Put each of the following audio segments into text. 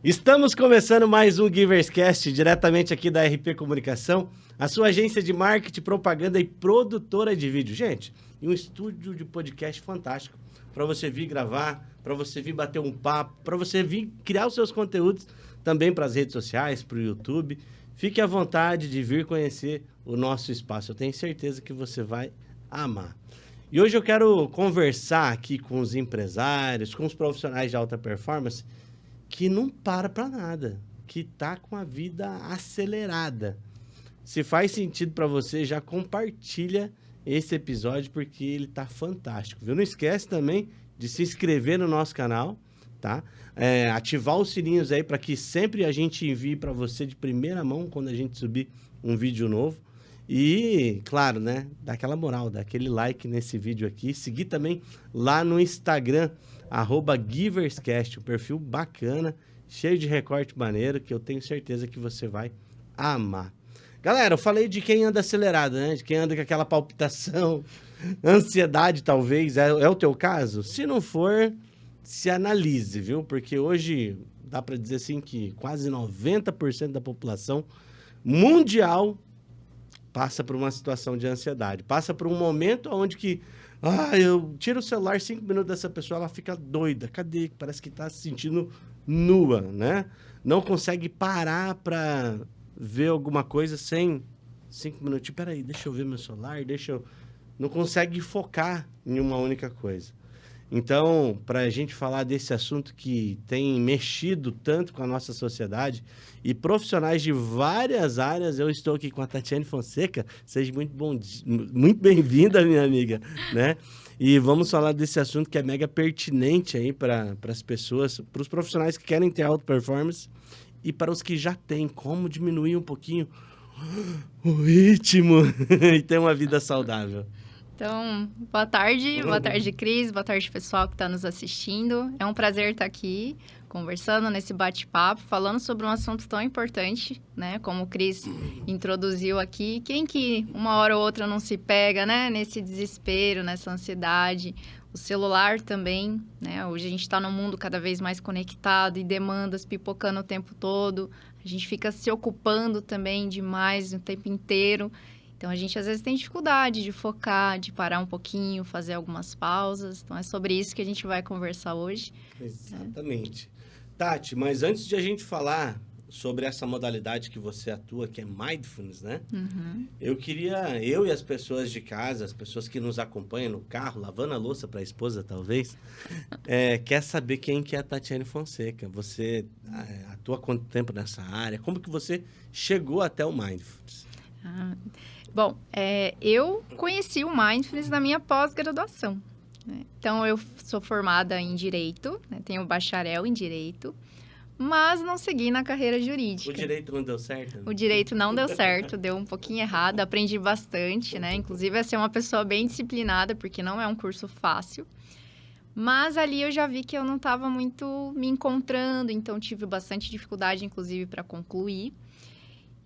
Estamos começando mais um Giverscast, diretamente aqui da RP Comunicação, a sua agência de marketing, propaganda e produtora de vídeo. Gente, e um estúdio de podcast fantástico para você vir gravar, para você vir bater um papo, para você vir criar os seus conteúdos também para as redes sociais, para o YouTube. Fique à vontade de vir conhecer o nosso espaço. Eu tenho certeza que você vai amar. E hoje eu quero conversar aqui com os empresários, com os profissionais de alta performance, que não para nada, que tá com a vida acelerada. Se faz sentido para você, já compartilha esse episódio, porque ele tá fantástico, viu? Não esquece também de se inscrever no nosso canal, tá? Ativar os sininhos aí para que sempre a gente envie para você de primeira mão quando a gente subir um vídeo novo. E, claro, né? Dá aquela moral, dá aquele like nesse vídeo aqui. Seguir também lá no Instagram, @GiversCast, um perfil bacana, cheio de recorte maneiro, que eu tenho certeza que você vai amar. Galera, eu falei de quem anda acelerado, né? De quem anda com aquela palpitação, ansiedade talvez. É o teu caso? Se não for, se analise, viu? Porque hoje dá para dizer assim que quase 90% da população mundial passa por uma situação de ansiedade. Passa por um momento onde que eu tiro o celular 5 minutos dessa pessoa, ela fica doida. Cadê? Parece que tá se sentindo nua, né? Não consegue parar para ver alguma coisa sem 5 minutos. Peraí, deixa eu ver meu celular, não consegue focar em uma única coisa. Então, para a gente falar desse assunto que tem mexido tanto com a nossa sociedade e profissionais de várias áreas, eu estou aqui com a Tatiane Fonseca. Seja muito bem-vinda, minha amiga, né? E vamos falar desse assunto que é mega pertinente aí para as pessoas, para os profissionais que querem ter alta performance e para os que já têm, como diminuir um pouquinho o ritmo e ter uma vida saudável. Então, boa tarde Cris, boa tarde pessoal que está nos assistindo. É um prazer estar aqui conversando nesse bate-papo, falando sobre um assunto tão importante, né? Como o Cris introduziu aqui, quem que uma hora ou outra não se pega, né? Nesse desespero, nessa ansiedade. O celular também, né? Hoje a gente está num mundo cada vez mais conectado e demandas pipocando o tempo todo. A gente fica se ocupando também demais o tempo inteiro. Então, a gente às vezes tem dificuldade de focar, de parar um pouquinho, fazer algumas pausas. Então, é sobre isso que a gente vai conversar hoje. Exatamente. Tati, mas antes de a gente falar sobre essa modalidade que você atua, que é Mindfulness, né? Uhum. Eu e as pessoas de casa, as pessoas que nos acompanham no carro, lavando a louça para a esposa, talvez, quer saber quem que é a Tatiane Fonseca. Você atua há quanto tempo nessa área? Como que você chegou até o Mindfulness? Bom, eu conheci o Mindfulness na minha pós-graduação, né? Então, eu sou formada em Direito, né? Tenho bacharel em Direito, mas não segui na carreira jurídica. O Direito não deu certo? O Direito não deu certo, deu um pouquinho errado, aprendi bastante, né? Inclusive, a ser uma pessoa bem disciplinada, porque não é um curso fácil. Mas ali eu já vi que eu não estava muito me encontrando, então tive bastante dificuldade, inclusive, para concluir.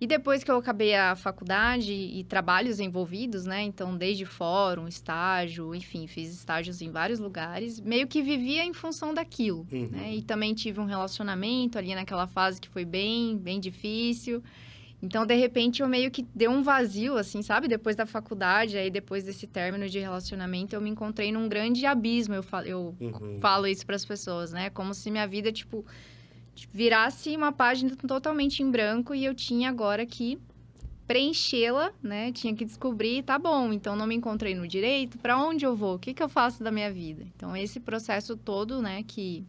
E depois que eu acabei a faculdade e trabalhos envolvidos, né? Então, desde fórum, estágio, enfim, fiz estágios em vários lugares. Meio que vivia em função daquilo, né? E também tive um relacionamento ali naquela fase que foi bem difícil. Então, de repente, eu meio que deu um vazio, assim, sabe? Depois da faculdade, aí depois desse término de relacionamento, eu me encontrei num grande abismo. Eu falo isso para as pessoas, né? Como se minha vida, virasse uma página totalmente em branco e eu tinha agora que preenchê-la, né? Tinha que descobrir, tá bom, então não me encontrei no direito, para onde eu vou? O que eu faço da minha vida? Então, esse processo todo, né, que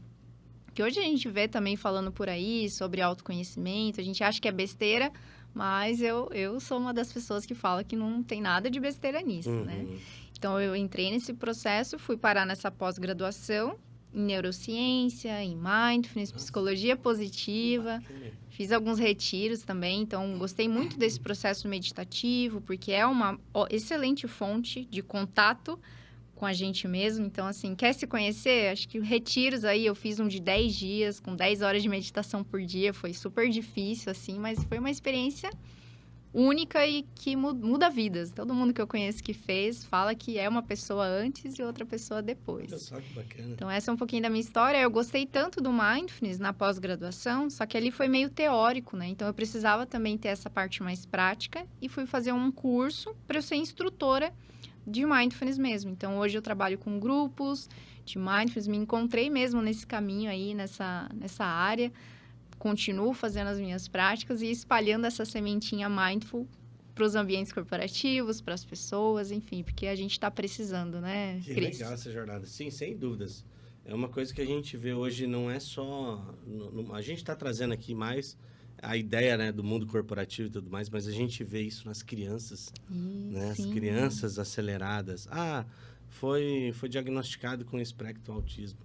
hoje a gente vê também falando por aí sobre autoconhecimento, a gente acha que é besteira, mas eu sou uma das pessoas que fala que não tem nada de besteira nisso, né? Então, eu entrei nesse processo, fui parar nessa pós-graduação, em neurociência, em mindfulness, psicologia positiva. Fiz alguns retiros também, então gostei muito desse processo meditativo, porque é uma excelente fonte de contato com a gente mesmo. Então, assim, quer se conhecer? Acho que retiros aí, eu fiz um de 10 dias, com 10 horas de meditação por dia. Foi super difícil, assim, mas foi uma experiência única e que muda vidas. Todo mundo que eu conheço que fez fala que é uma pessoa antes e outra pessoa depois. Olha só que bacana. Então, essa é um pouquinho da minha história. Eu gostei tanto do Mindfulness na pós-graduação, só que ali foi meio teórico, né? Então, eu precisava também ter essa parte mais prática e fui fazer um curso para eu ser instrutora de Mindfulness mesmo. Então, hoje eu trabalho com grupos de Mindfulness, me encontrei mesmo nesse caminho aí, nessa área. Continuo fazendo as minhas práticas e espalhando essa sementinha Mindful para os ambientes corporativos, para as pessoas, enfim, porque a gente está precisando, né, Que Cris? legal essa jornada. Sim, sem dúvidas. É uma coisa que a gente vê hoje, não é só... a gente está trazendo aqui mais a ideia, né, do mundo corporativo e tudo mais, mas a gente vê isso nas crianças, né? As crianças aceleradas. Ah, foi diagnosticado com espectro autismo.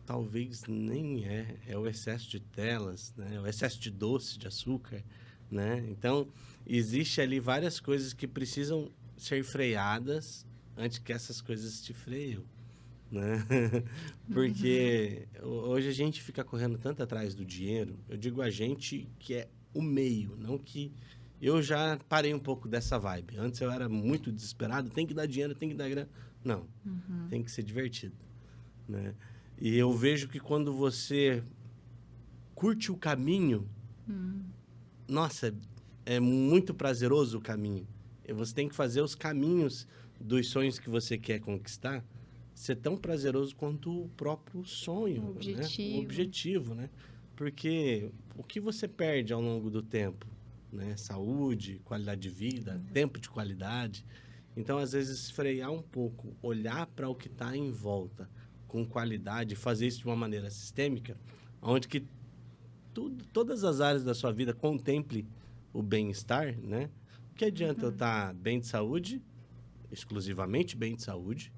Talvez nem é o excesso de telas, né? O excesso de doce, de açúcar, né? Então, existe ali várias coisas que precisam ser freadas antes que essas coisas te freiam, né? Porque hoje a gente fica correndo tanto atrás do dinheiro. Eu digo a gente que é o meio, não que... Eu já parei um pouco dessa vibe. Antes eu era muito desesperado, tem que dar dinheiro, tem que dar grana. Não, tem que ser divertido, né? E eu vejo que quando você curte o caminho, nossa, é muito prazeroso o caminho. E você tem que fazer os caminhos dos sonhos que você quer conquistar ser tão prazeroso quanto o próprio sonho, O objetivo. né? O objetivo, né? Porque o que você perde ao longo do tempo, né? Saúde, qualidade de vida, tempo de qualidade. Então, às vezes, frear um pouco, olhar para o que está em volta com qualidade, fazer isso de uma maneira sistêmica, onde que todas as áreas da sua vida contemple o bem-estar, né? O que adianta eu estar bem de saúde, exclusivamente bem de saúde,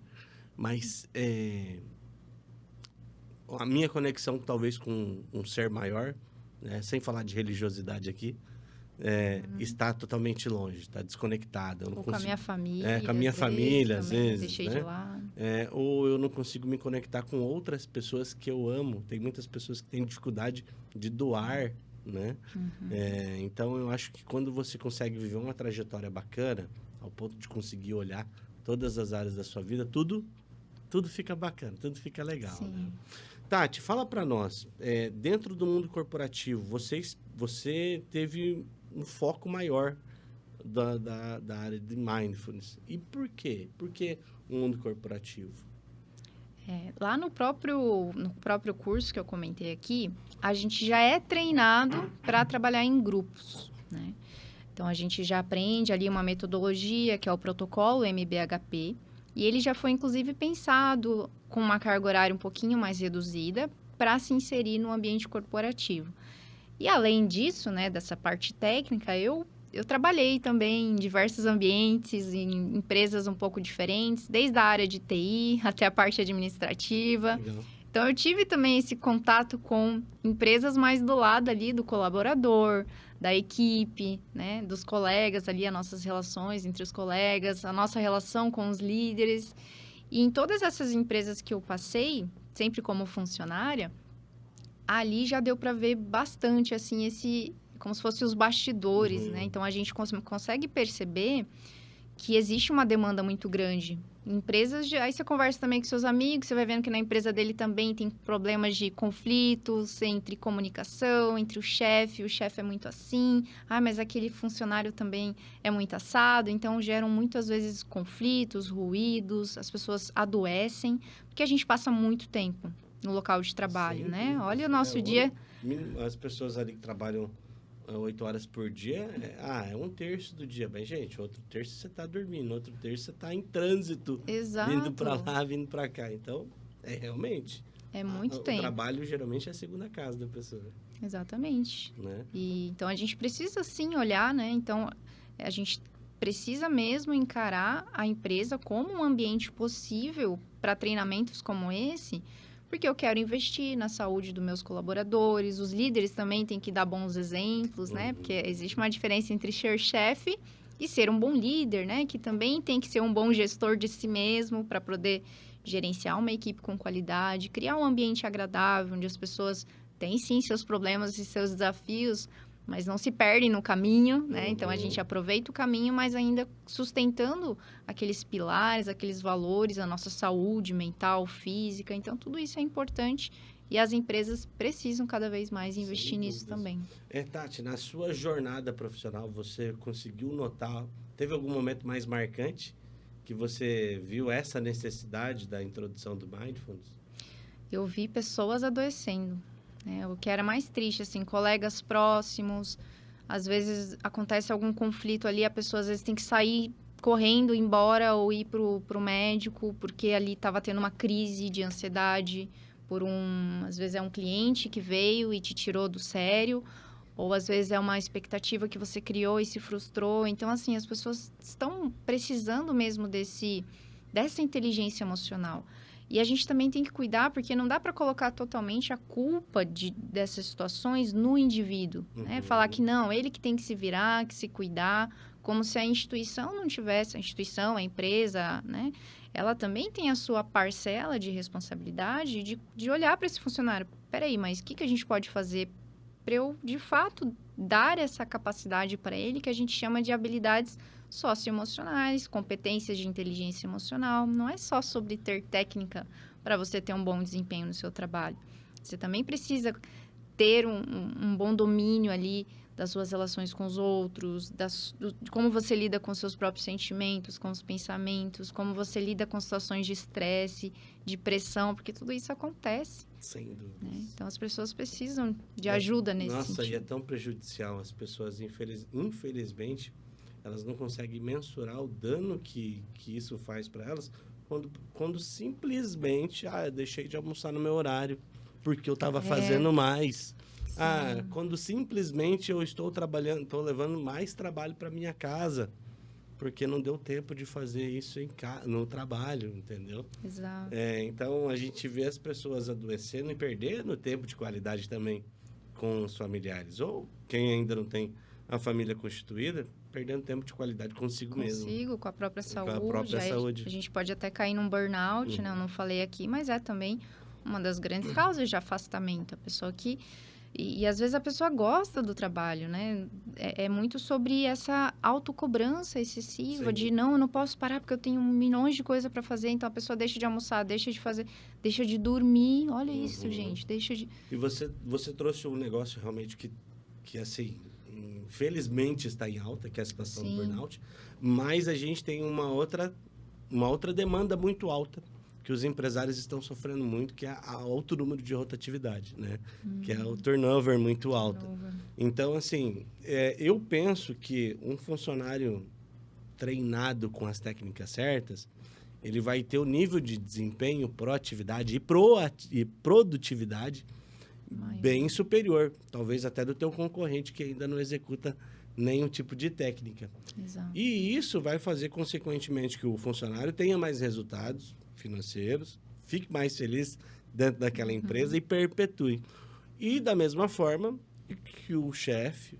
mas a minha conexão talvez com um ser maior, né? Sem falar de religiosidade aqui, está totalmente longe, está desconectada. Eu não com a minha família. Com a minha família, às vezes. Deixei né? de lado. Ou eu não consigo me conectar com outras pessoas que eu amo. Tem muitas pessoas que têm dificuldade de doar, né? Então, eu acho que quando você consegue viver uma trajetória bacana, ao ponto de conseguir olhar todas as áreas da sua vida, tudo fica bacana, tudo fica legal. Né? Tati, fala para nós, dentro do mundo corporativo, você teve um foco maior da área de Mindfulness. E por quê? Por que o mundo corporativo? Lá no próprio curso que eu comentei aqui, a gente já é treinado para trabalhar em grupos, né? Então, a gente já aprende ali uma metodologia, que é o protocolo MBHP, e ele já foi, inclusive, pensado com uma carga horária um pouquinho mais reduzida para se inserir no ambiente corporativo. E, além disso, né, dessa parte técnica, eu trabalhei também em diversos ambientes, em empresas um pouco diferentes, desde a área de TI até a parte administrativa. Legal. Então, eu tive também esse contato com empresas mais do lado ali do colaborador, da equipe, né, dos colegas ali, as nossas relações entre os colegas, a nossa relação com os líderes. E em todas essas empresas que eu passei, sempre como funcionária, ali já deu para ver bastante, assim, como se fossem os bastidores, né? Então, a gente consegue perceber que existe uma demanda muito grande. Empresas, aí você conversa também com seus amigos, você vai vendo que na empresa dele também tem problemas de conflitos entre comunicação, entre o chefe é muito assim, mas aquele funcionário também é muito assado, então geram muitas vezes conflitos, ruídos, as pessoas adoecem, porque a gente passa muito tempo no local de trabalho, né? Olha o nosso dia... As pessoas ali que trabalham 8 horas por dia, é um terço do dia. Mas, gente, outro terço você está dormindo, outro terço você está em trânsito. Exato. Vindo para lá, vindo para cá. Então, realmente... É muito tempo. O trabalho, geralmente, é a segunda casa da pessoa. Exatamente. Né? Então, a gente precisa, sim, olhar, né? Então, a gente precisa mesmo encarar a empresa como um ambiente possível para treinamentos como esse, porque eu quero investir na saúde dos meus colaboradores, os líderes também têm que dar bons exemplos, né? Porque existe uma diferença entre ser chefe e ser um bom líder, né? Que também tem que ser um bom gestor de si mesmo para poder gerenciar uma equipe com qualidade, criar um ambiente agradável, onde as pessoas têm, sim, seus problemas e seus desafios, mas não se perdem no caminho, né? Então, a gente aproveita o caminho, mas ainda sustentando aqueles pilares, aqueles valores, a nossa saúde mental, física. Então, tudo isso é importante e as empresas precisam cada vez mais investir nisso também. Tati, na sua jornada profissional, você conseguiu notar, teve algum momento mais marcante que você viu essa necessidade da introdução do Mindfulness? Eu vi pessoas adoecendo, né? O que era mais triste, assim, colegas próximos, às vezes acontece algum conflito ali, a pessoa às vezes tem que sair correndo, embora ou ir pro médico, porque ali estava tendo uma crise de ansiedade às vezes é um cliente que veio e te tirou do sério, ou às vezes é uma expectativa que você criou e se frustrou. Então, assim, as pessoas estão precisando mesmo dessa inteligência emocional. E a gente também tem que cuidar, porque não dá para colocar totalmente a culpa dessas situações no indivíduo, né? Falar que não, ele que tem que se virar, que se cuidar, como se a instituição não tivesse, a instituição, a empresa, né? Ela também tem a sua parcela de responsabilidade de olhar para esse funcionário. Peraí, mas o que a gente pode fazer para eu, de fato, dar essa capacidade para ele, que a gente chama de habilidades socioemocionais, competências de inteligência emocional. Não é só sobre ter técnica para você ter um bom desempenho no seu trabalho. Você também precisa ter um bom domínio ali das suas relações com os outros, de como você lida com os seus próprios sentimentos, com os pensamentos, como você lida com situações de estresse, de pressão, porque tudo isso acontece. Sem dúvida. Né? Então, as pessoas precisam de ajuda nesse sentido. Nossa, e é tão prejudicial. As pessoas, infelizmente, elas não conseguem mensurar o dano que isso faz para elas quando simplesmente, eu deixei de almoçar no meu horário porque eu estava fazendo mais. Sim. Quando simplesmente eu estou levando mais trabalho para minha casa porque não deu tempo de fazer isso no trabalho, entendeu? Exato. Então, a gente vê as pessoas adoecendo e perdendo tempo de qualidade também com os familiares. Ou quem ainda não tem a família constituída, perdendo tempo de qualidade consigo mesmo. Com a própria saúde. Com a própria saúde. A gente pode até cair num burnout, né? Eu não falei aqui, mas é também uma das grandes causas de afastamento. A pessoa que... E às vezes a pessoa gosta do trabalho, né? É muito sobre essa autocobrança excessiva. Sim. De eu não posso parar porque eu tenho milhões de coisas para fazer. Então a pessoa deixa de almoçar, deixa de fazer, deixa de dormir. Olha isso, gente, deixa de... E você trouxe um negócio realmente que assim, infelizmente está em alta, que é a situação do burnout. Mas a gente tem uma outra demanda muito alta que os empresários estão sofrendo muito, que é alto número de rotatividade, né? Que é o turnover muito alto. Então, assim, eu penso que um funcionário treinado com as técnicas certas, ele vai ter o nível de desempenho, proatividade e produtividade bem superior, talvez até do teu concorrente que ainda não executa nenhum tipo de técnica. Exato. E isso vai fazer, consequentemente, que o funcionário tenha mais resultados financeiros, fique mais feliz dentro daquela empresa e perpetue. E da mesma forma que o chefe,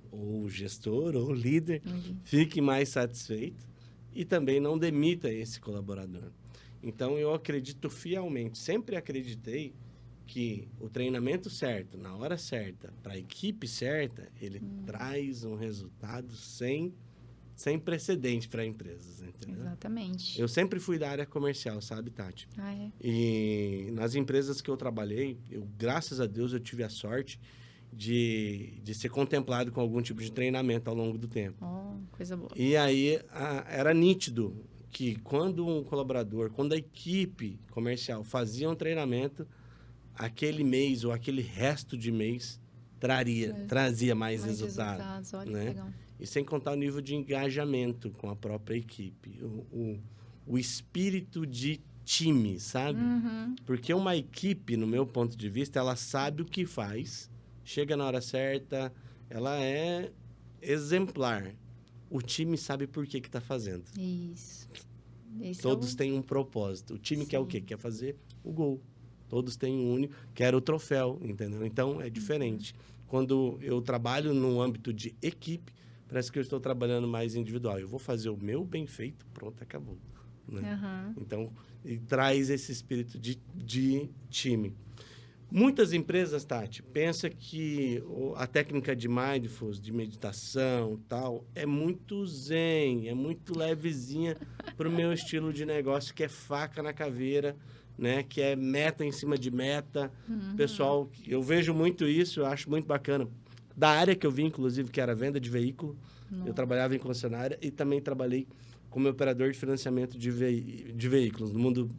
ou o gestor, ou o líder, fique mais satisfeito e também não demita esse colaborador. Então, eu acredito fielmente, sempre acreditei que o treinamento certo, na hora certa, para a equipe certa, ele traz um resultado sem precedente para empresas, entendeu? Exatamente. Eu sempre fui da área comercial, sabe, Tati? E nas empresas que eu trabalhei, graças a Deus, eu tive a sorte de ser contemplado com algum tipo de treinamento ao longo do tempo. Coisa boa. E aí, era nítido que quando um colaborador, quando a equipe comercial fazia um treinamento, aquele mês ou aquele resto de mês trazia mais resultados. Olha, né? Legal. E sem contar o nível de engajamento com a própria equipe. O espírito de time, sabe? Porque uma equipe, no meu ponto de vista, ela sabe o que faz, chega na hora certa, ela é exemplar. O time sabe por que está fazendo. Isso. Todos têm um propósito. O time quer o quê? Quer fazer o gol. Todos têm um único, quer o troféu, entendeu? Então, é diferente. Quando eu trabalho no âmbito de equipe, parece que eu estou trabalhando mais individual. Eu vou fazer o meu bem feito, pronto, acabou. Né? Então, traz esse espírito de time. Muitas empresas, Tati, pensa que a técnica de mindfulness, de meditação, tal, é muito zen, é muito levezinha para o meu estilo de negócio, que é faca na caveira, né? Que é meta em cima de meta. Pessoal, eu vejo muito isso, eu acho muito bacana. Da área que eu vim, inclusive, que era venda de veículo, eu trabalhava em concessionária e também trabalhei como operador de financiamento de veículos no mundo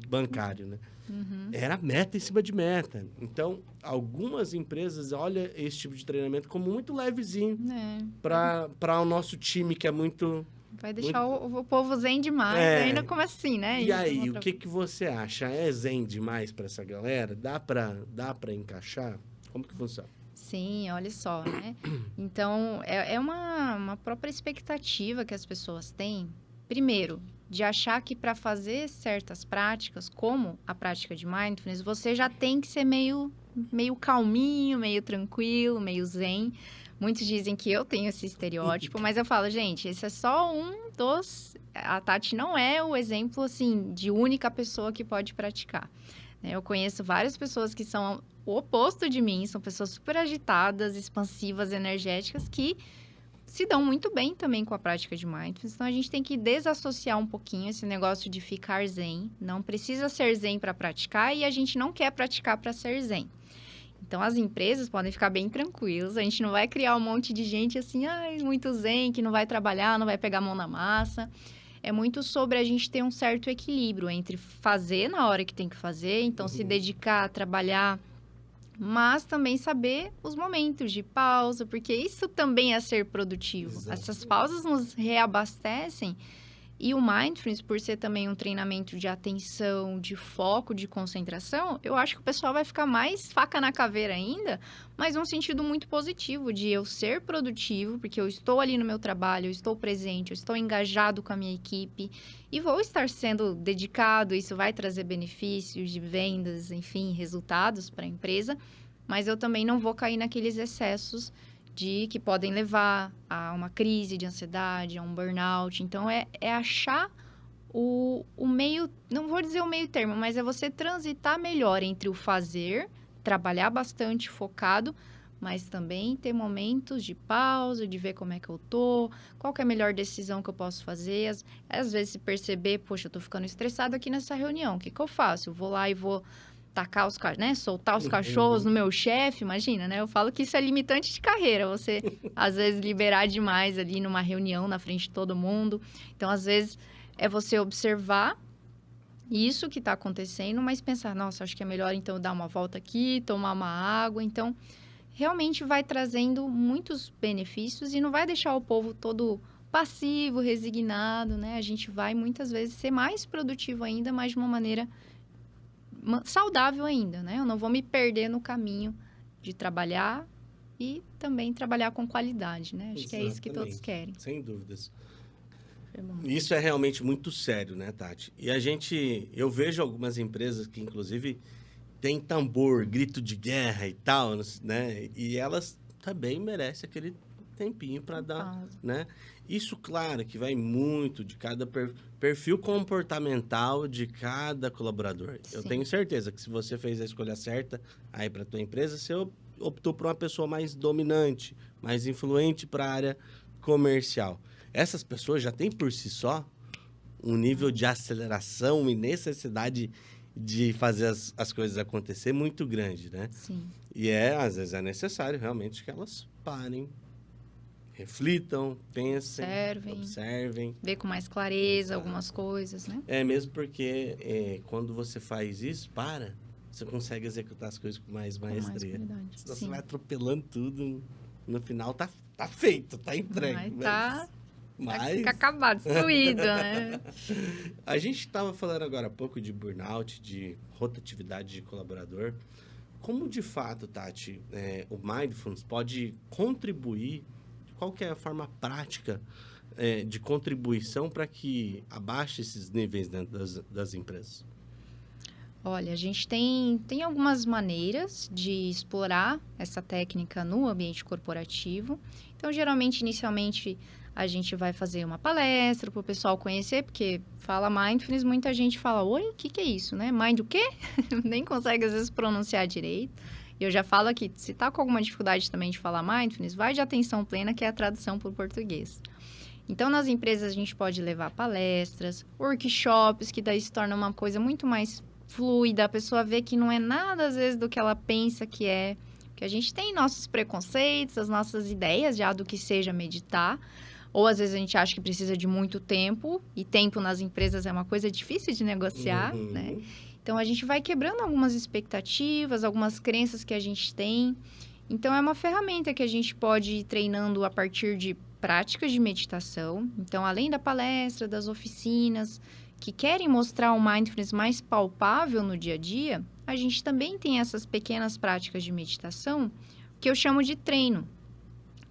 bancário, né? Era meta em cima de meta. Então, algumas empresas olham esse tipo de treinamento como muito levezinho para o nosso time, que é muito... Vai deixar o povo zen demais, ainda como assim, né? E aí, o que você acha? É zen demais para essa galera? Dá para encaixar? Como que funciona? Sim, olha só, né? Então, é uma própria expectativa que as pessoas têm. Primeiro, de achar que para fazer certas práticas, como a prática de mindfulness, você já tem que ser meio calminho, meio tranquilo, meio zen. Muitos dizem que eu tenho esse estereótipo, mas eu falo, gente, esse é só um dos... A Tati não é o exemplo, assim, de única pessoa que pode praticar. Eu conheço várias pessoas que são o oposto de mim, são pessoas super agitadas, expansivas, energéticas, que se dão muito bem também com a prática de mindfulness. Então, a gente tem que desassociar um pouquinho esse negócio de ficar zen. Não precisa ser zen para praticar e a gente não quer praticar para ser zen. Então, as empresas podem ficar bem tranquilas. A gente não vai criar um monte de gente assim, muito zen, que não vai trabalhar, não vai pegar a mão na massa. É muito sobre a gente ter um certo equilíbrio entre fazer na hora que tem que fazer, então se dedicar a trabalhar, mas também saber os momentos de pausa, porque isso também é ser produtivo. Exato. Essas pausas nos reabastecem. E o mindfulness, por ser também um treinamento de atenção, de foco, de concentração, eu acho que o pessoal vai ficar mais faca na caveira ainda, mas num sentido muito positivo, de eu ser produtivo, porque eu estou ali no meu trabalho, eu estou presente, eu estou engajado com a minha equipe e vou estar sendo dedicado, isso vai trazer benefícios de vendas, enfim, resultados para a empresa, mas eu também não vou cair naqueles excessos que podem levar a uma crise de ansiedade, a um burnout. Então, é achar o meio... Não vou dizer o meio termo, mas é você transitar melhor entre o fazer, trabalhar bastante focado, mas também ter momentos de pausa, de ver como é que eu tô, qual que é a melhor decisão que eu posso fazer. Às vezes, se perceber, poxa, eu tô ficando estressado aqui nessa reunião, o que eu faço? Eu vou lá e vou... tacar os cachorros, né? Soltar os cachorros no meu chefe, imagina, né? Eu falo que isso é limitante de carreira, você, às vezes, liberar demais ali numa reunião na frente de todo mundo. Então, às vezes, é você observar isso que está acontecendo, mas pensar, nossa, acho que é melhor, então, dar uma volta aqui, tomar uma água. Então, realmente vai trazendo muitos benefícios e não vai deixar o povo todo passivo, resignado, né? A gente vai, muitas vezes, ser mais produtivo ainda, mas de uma maneira saudável ainda, né? Eu não vou me perder no caminho de trabalhar e também trabalhar com qualidade, né? Acho que é isso que todos querem. Sem dúvidas. Isso é realmente muito sério, né, Tati? E eu vejo algumas empresas que, inclusive, tem tambor, grito de guerra e tal, né? E elas também merecem aquele tempinho para dar, né? Isso, claro, que vai muito de cada perfil comportamental de cada colaborador. Sim. Eu tenho certeza que se você fez a escolha certa aí para tua empresa, você optou por uma pessoa mais dominante, mais influente para a área comercial. Essas pessoas já têm por si só um nível de aceleração e necessidade de fazer as coisas acontecer muito grande, né? Sim. E às vezes é necessário realmente que elas parem, reflitam, pensem, observem. Ver com mais clareza algumas coisas, né? Mesmo porque quando você faz isso, você consegue executar as coisas com mais maestria. Senão você vai atropelando tudo, no final tá feito, tá entregue. Fica acabado, destruído, né? A gente estava falando agora há pouco de burnout, de rotatividade de colaborador. Como, de fato, Tati, o Mindfulness pode contribuir? Qual que é a forma prática de contribuição para que abaixe esses níveis dentro das empresas? Olha, a gente tem algumas maneiras de explorar essa técnica no ambiente corporativo. Então, geralmente, inicialmente, A gente vai fazer uma palestra para o pessoal conhecer, porque fala mindfulness, muita gente fala, oi, o que é isso, né? Mind o quê? Nem consegue, às vezes, pronunciar direito. E eu já falo aqui, se tá com alguma dificuldade também de falar mindfulness, vai de atenção plena, que é a tradução para o português. Então, nas empresas, a gente pode levar palestras, workshops, que daí se torna uma coisa muito mais fluida. A pessoa vê que não é nada, às vezes, do que ela pensa que é. Porque a gente tem nossos preconceitos, as nossas ideias já do que seja meditar. Ou, às vezes, a gente acha que precisa de muito tempo. E tempo nas empresas é uma coisa difícil de negociar, né? Então, a gente vai quebrando algumas expectativas, algumas crenças que a gente tem. Então, é uma ferramenta que a gente pode ir treinando a partir de práticas de meditação. Então, além da palestra, das oficinas, que querem mostrar um mindfulness mais palpável no dia a dia, a gente também tem essas pequenas práticas de meditação que eu chamo de treino,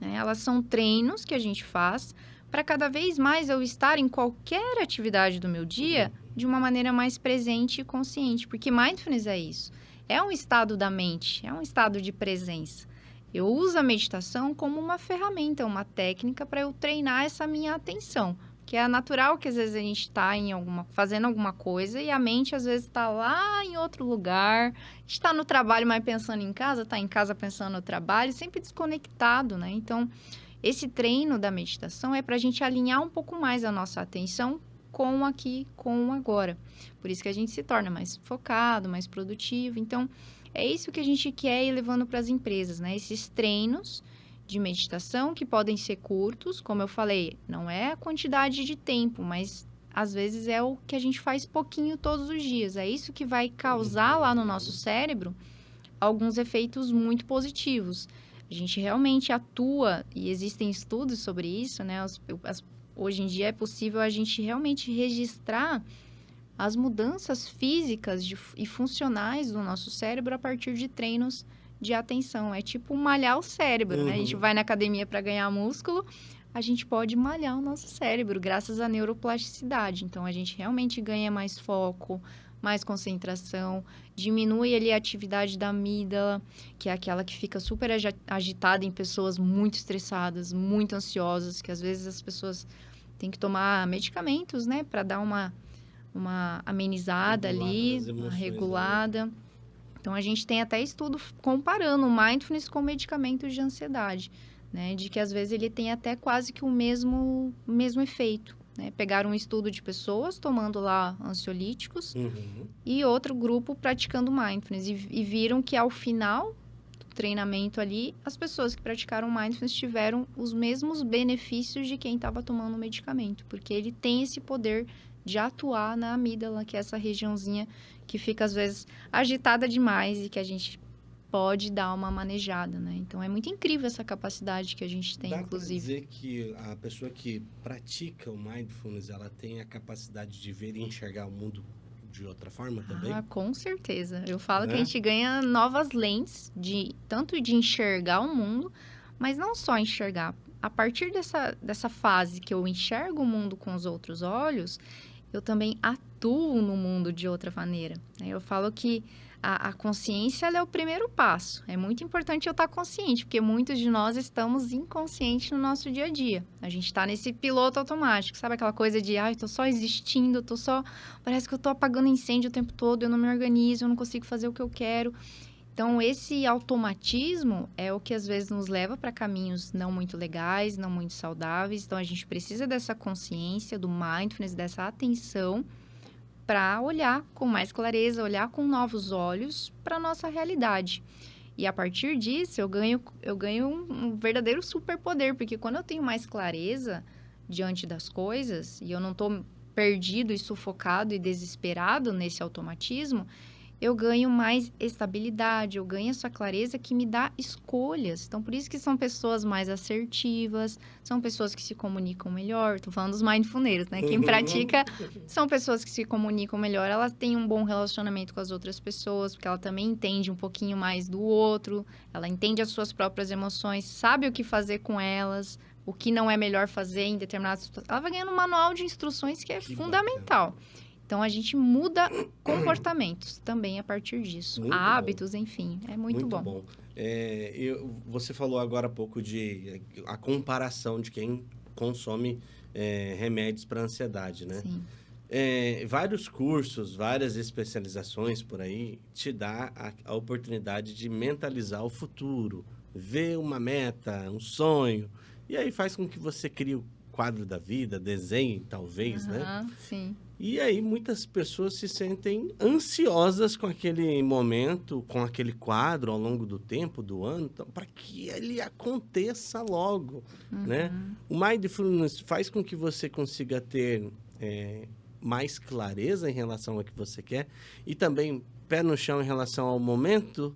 né? Elas são treinos que a gente faz para cada vez mais eu estar em qualquer atividade do meu dia de uma maneira mais presente e consciente, porque mindfulness é isso. É um estado da mente, é um estado de presença. Eu uso a meditação como uma ferramenta, uma técnica para eu treinar essa minha atenção. Que é natural que às vezes a gente está fazendo alguma coisa e a mente às vezes está lá em outro lugar. A gente está no trabalho, mas pensando em casa, está em casa pensando no trabalho, sempre desconectado, né? Então, esse treino da meditação é para a gente alinhar um pouco mais a nossa atenção com o aqui, com o agora. Por isso que a gente se torna mais focado, mais produtivo. Então, é isso que a gente quer ir levando para as empresas, né? Esses treinos de meditação que podem ser curtos, como eu falei, não é a quantidade de tempo, mas às vezes é o que a gente faz pouquinho todos os dias. É isso que vai causar lá no nosso cérebro alguns efeitos muito positivos. A gente realmente atua, e existem estudos sobre isso, né? Hoje em dia é possível a gente realmente registrar as mudanças físicas e funcionais do nosso cérebro a partir de treinos de atenção. É tipo malhar o cérebro, né? A gente vai na academia para ganhar músculo, a gente pode malhar o nosso cérebro graças à neuroplasticidade. Então, a gente realmente ganha mais foco, mais concentração, diminui ali a atividade da amígdala, que é aquela que fica super agitada em pessoas muito estressadas, muito ansiosas, que às vezes as pessoas têm que tomar medicamentos, né? Para dar uma amenizada ali, uma regulada. Então, a gente tem até estudo comparando o mindfulness com medicamentos de ansiedade, né? De que, às vezes, ele tem até quase que o mesmo efeito, né? Pegaram um estudo de pessoas tomando lá ansiolíticos e outro grupo praticando mindfulness. E viram que, ao final do treinamento ali, as pessoas que praticaram mindfulness tiveram os mesmos benefícios de quem estava tomando o medicamento, porque ele tem esse poder de atuar na amígdala, que é essa regiãozinha que fica, às vezes, agitada demais e que a gente pode dar uma manejada, né? Então, é muito incrível essa capacidade que a gente tem, inclusive. Dá pra dizer que a pessoa que pratica o mindfulness, ela tem a capacidade de ver e enxergar o mundo de outra forma também? Ah, com certeza. Eu falo que a gente ganha novas lentes, tanto de enxergar o mundo, mas não só enxergar. A partir dessa fase que eu enxergo o mundo com os outros olhos, eu também atuo no mundo de outra maneira. Eu falo que a consciência ela é o primeiro passo. É muito importante eu estar consciente, porque muitos de nós estamos inconscientes no nosso dia a dia. A gente está nesse piloto automático, sabe aquela coisa de, eu tô só existindo, parece que eu tô apagando incêndio o tempo todo, eu não me organizo, eu não consigo fazer o que eu quero. Então, esse automatismo é o que às vezes nos leva para caminhos não muito legais, não muito saudáveis. Então, a gente precisa dessa consciência, do mindfulness, dessa atenção para olhar com mais clareza, olhar com novos olhos para a nossa realidade. E a partir disso, eu ganho um verdadeiro superpoder, porque quando eu tenho mais clareza diante das coisas e eu não estou perdido e sufocado e desesperado nesse automatismo, eu ganho mais estabilidade, eu ganho essa clareza que me dá escolhas. Então, por isso que são pessoas mais assertivas, são pessoas que se comunicam melhor. Estou falando dos mindfulness, né? Quem pratica são pessoas que se comunicam melhor, elas têm um bom relacionamento com as outras pessoas, porque ela também entende um pouquinho mais do outro, ela entende as suas próprias emoções, sabe o que fazer com elas, o que não é melhor fazer em determinadas situações. Ela vai ganhando um manual de instruções que é fundamental. Bacana. Então, a gente muda comportamentos também a partir disso. Muito hábitos, bom. Enfim. É muito bom. Você falou agora há pouco de a comparação de quem consome remédios para ansiedade, né? Sim. Vários cursos, várias especializações por aí te dá a oportunidade de mentalizar o futuro, ver uma meta, um sonho, e aí faz com que você crie o quadro da vida, desenhe talvez, né? Sim. E aí muitas pessoas se sentem ansiosas com aquele momento, com aquele quadro ao longo do tempo, do ano, então, para que ele aconteça logo, né? O Mindfulness faz com que você consiga ter mais clareza em relação ao que você quer e também pé no chão em relação ao momento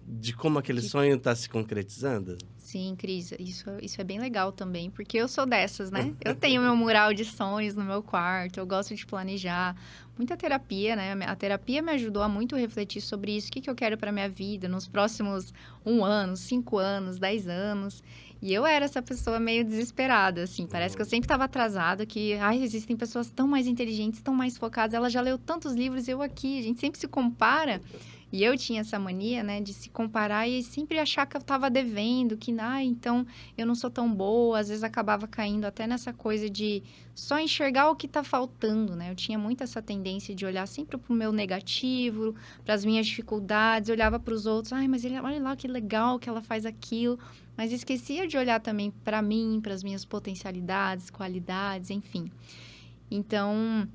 de como aquele sonho está se concretizando. Sim, Cris, isso é bem legal também, porque eu sou dessas, né? Eu tenho meu mural de sonhos no meu quarto, eu gosto de planejar. Muita terapia, né? A terapia me ajudou a muito refletir sobre isso. O que eu quero para minha vida nos próximos 1 ano, 5 anos, 10 anos. E eu era essa pessoa meio desesperada, assim. Parece que eu sempre estava atrasada, que existem pessoas tão mais inteligentes, tão mais focadas. Ela já leu tantos livros, eu aqui. A gente sempre se compara. E eu tinha essa mania, né, de se comparar e sempre achar que eu estava devendo, que, então eu não sou tão boa. Às vezes acabava caindo até nessa coisa de só enxergar o que está faltando, né? Eu tinha muito essa tendência de olhar sempre para o meu negativo, para as minhas dificuldades, eu olhava para os outros, mas olha lá que legal que ela faz aquilo. Mas esquecia de olhar também para mim, para as minhas potencialidades, qualidades, enfim. Então,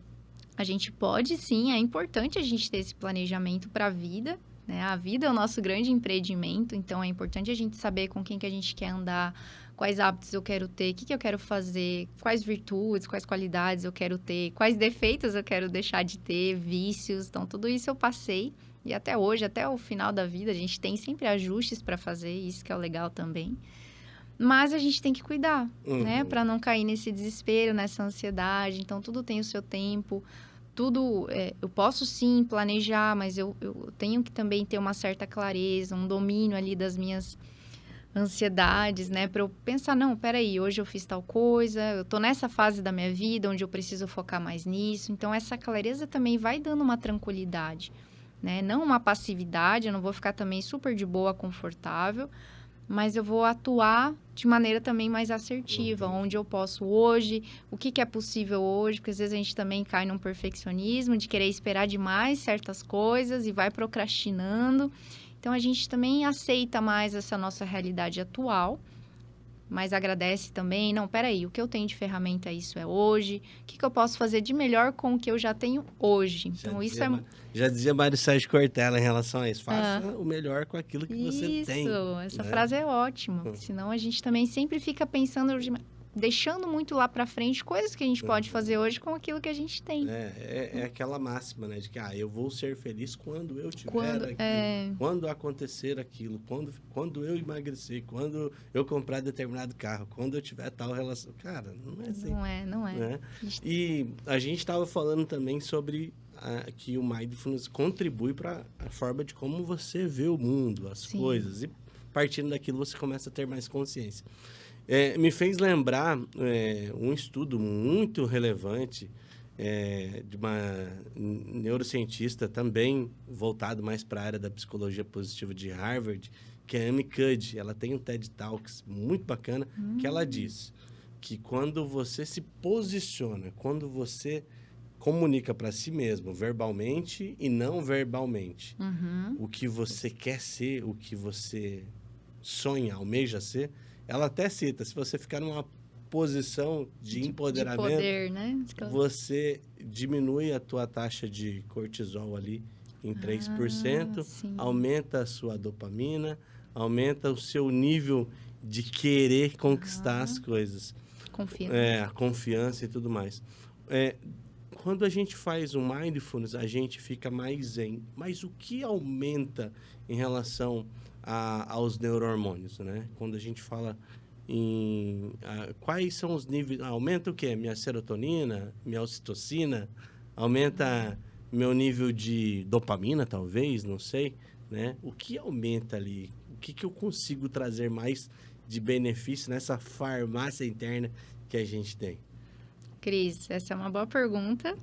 a gente pode, sim, é importante a gente ter esse planejamento para a vida, né? A vida é o nosso grande empreendimento, então é importante a gente saber com quem que a gente quer andar, quais hábitos eu quero ter, o que eu quero fazer, quais virtudes, quais qualidades eu quero ter, quais defeitos eu quero deixar de ter, vícios. Então, tudo isso eu passei. E até hoje, até o final da vida, a gente tem sempre ajustes para fazer, isso que é o legal também. Mas a gente tem que cuidar, né? Para não cair nesse desespero, nessa ansiedade. Então, tudo tem o seu tempo. Tudo, eu posso sim planejar, mas eu tenho que também ter uma certa clareza, um domínio ali das minhas ansiedades, né? Para eu pensar, não, peraí, hoje eu fiz tal coisa, eu tô nessa fase da minha vida onde eu preciso focar mais nisso. Então, essa clareza também vai dando uma tranquilidade, né? Não uma passividade, eu não vou ficar também super de boa, confortável, mas eu vou atuar de maneira também mais assertiva, onde eu posso hoje, o que é possível hoje, porque às vezes a gente também cai num perfeccionismo de querer esperar demais certas coisas e vai procrastinando. Então, a gente também aceita mais essa nossa realidade atual, mas agradece também, não, peraí, o que eu tenho de ferramenta, isso é hoje, o que eu posso fazer de melhor com o que eu já tenho hoje. Então, Já dizia Mário Sérgio Cortella em relação a isso, faça o melhor com aquilo que você tem. Isso, essa frase é ótima, senão a gente também sempre fica pensando, deixando muito lá pra frente coisas que a gente pode fazer hoje com aquilo que a gente tem. É aquela máxima, né, de que eu vou ser feliz quando eu tiver aquilo, quando acontecer aquilo, quando eu emagrecer, quando eu comprar determinado carro, quando eu tiver tal relação. Cara, não é assim. Não é. Né? E a gente estava falando também sobre que o Mindfulness contribui para a forma de como você vê o mundo, as coisas, e partindo daquilo você começa a ter mais consciência. Me fez lembrar um estudo muito relevante de uma neurocientista também voltado mais para a área da psicologia positiva de Harvard, que é a Amy Cuddy. Ela tem um TED Talks muito bacana que ela diz que quando você se posiciona, quando você comunica para si mesmo, verbalmente e não verbalmente, o que você quer ser, o que você sonha, almeja ser. Ela até cita, se você ficar numa posição de empoderamento, de poder, né? Você diminui a tua taxa de cortisol ali em 3%, aumenta a sua dopamina, aumenta o seu nível de querer conquistar as coisas. Confiança. Confiança e tudo mais. Quando a gente faz o Mindfulness, a gente fica mais zen. Mas o que aumenta em relação aos neurohormônios, né? Quando a gente fala em quais são os níveis, aumenta o quê? Minha serotonina, minha ocitocina, aumenta meu nível de dopamina, talvez, não sei, né? O que aumenta ali? O que eu consigo trazer mais de benefício nessa farmácia interna que a gente tem? Cris, essa é uma boa pergunta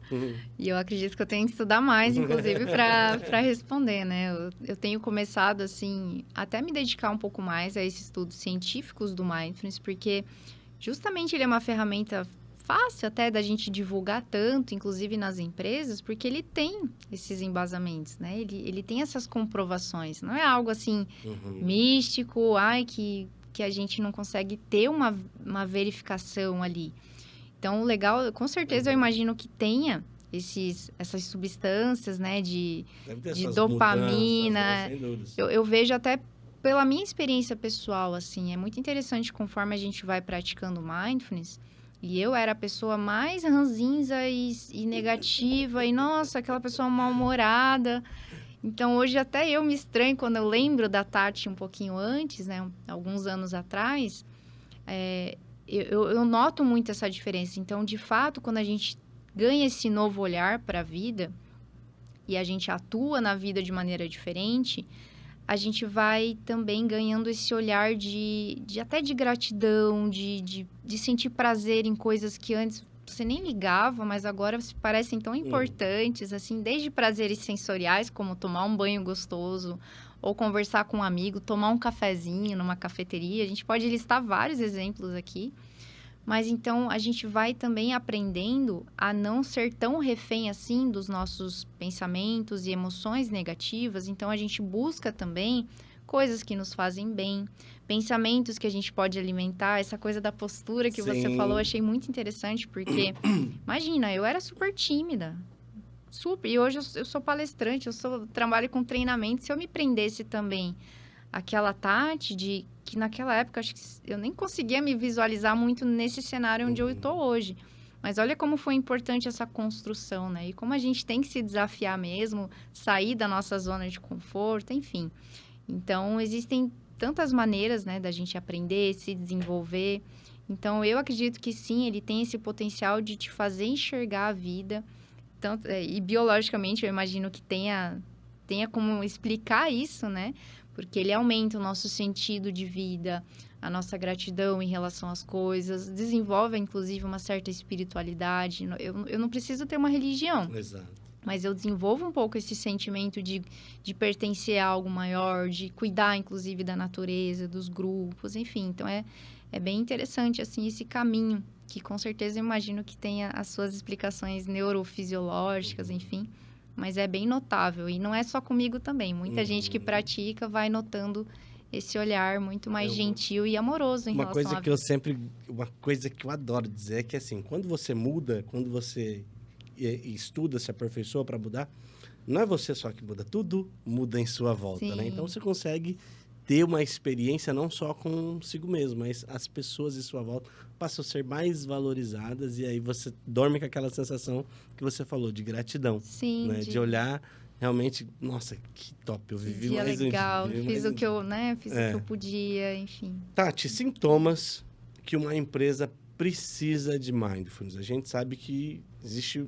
e eu acredito que eu tenho que estudar mais, inclusive, para responder, né? Eu tenho começado, assim, até me dedicar um pouco mais a esses estudos científicos do Mindfulness, porque Justamente ele é uma ferramenta fácil até da gente divulgar tanto, inclusive nas empresas, porque ele tem esses embasamentos, né? Ele tem essas comprovações. Não é algo assim místico, que a gente não consegue ter uma verificação ali. Então, o legal, com certeza eu imagino que tenha essas substâncias, né, de dopamina. Mudanças, né? Sem dúvidas. Eu vejo até pela minha experiência pessoal, assim, é muito interessante conforme a gente vai praticando mindfulness. E eu era a pessoa mais ranzinza e negativa, e nossa, aquela pessoa mal-humorada. Então, hoje até eu me estranho quando eu lembro da Tati um pouquinho antes, né, alguns anos atrás, eu noto muito essa diferença. Então, de fato, quando a gente ganha esse novo olhar para a vida e a gente atua na vida de maneira diferente, a gente vai também ganhando esse olhar até de gratidão, de sentir prazer em coisas que antes você nem ligava, mas agora se parecem tão importantes, assim, desde prazeres sensoriais, como tomar um banho gostoso, ou conversar com um amigo, tomar um cafezinho numa cafeteria. A gente pode listar vários exemplos aqui. Mas então a gente vai também aprendendo a não ser tão refém assim dos nossos pensamentos e emoções negativas. Então a gente busca também coisas que nos fazem bem, pensamentos que a gente pode alimentar. Essa coisa da postura que você falou, achei muito interessante, porque imagina, eu era super tímida. Super. E hoje eu sou palestrante, trabalho com treinamento. Se eu me prendesse também aquela Tati que naquela época acho que eu nem conseguia me visualizar muito nesse cenário onde eu estou hoje. Mas olha como foi importante essa construção, né? E como a gente tem que se desafiar mesmo, sair da nossa zona de conforto, enfim. Então, existem tantas maneiras, né, da gente aprender, se desenvolver. Então, eu acredito que sim, ele tem esse potencial de te fazer enxergar a vida. Tanto, e biologicamente, eu imagino que tenha como explicar isso, né? Porque ele aumenta o nosso sentido de vida, a nossa gratidão em relação às coisas, desenvolve, inclusive, uma certa espiritualidade. Eu não preciso ter uma religião. Exato. Mas eu desenvolvo um pouco esse sentimento de pertencer a algo maior, de cuidar, inclusive, da natureza, dos grupos, enfim. Então, é bem interessante, assim, esse caminho, que com certeza eu imagino que tenha as suas explicações neurofisiológicas, enfim. Mas é bem notável. E não é só comigo também. Muita gente que pratica vai notando esse olhar muito mais gentil e amoroso em relação à vida. Uma coisa que eu adoro dizer é que, assim, quando você muda, quando você estuda, se aperfeiçoa para mudar, não é você só que muda, tudo muda em sua volta, né? Então, você consegue ter uma experiência não só consigo mesmo, mas as pessoas em sua volta passam a ser mais valorizadas e aí você dorme com aquela sensação que você falou, de gratidão. Sim. Né? De olhar realmente, nossa, que top, eu vivi dia mais legal, um dia. Fiz o que eu podia, enfim. Tati, sintomas que uma empresa precisa de mindfulness. A gente sabe que existe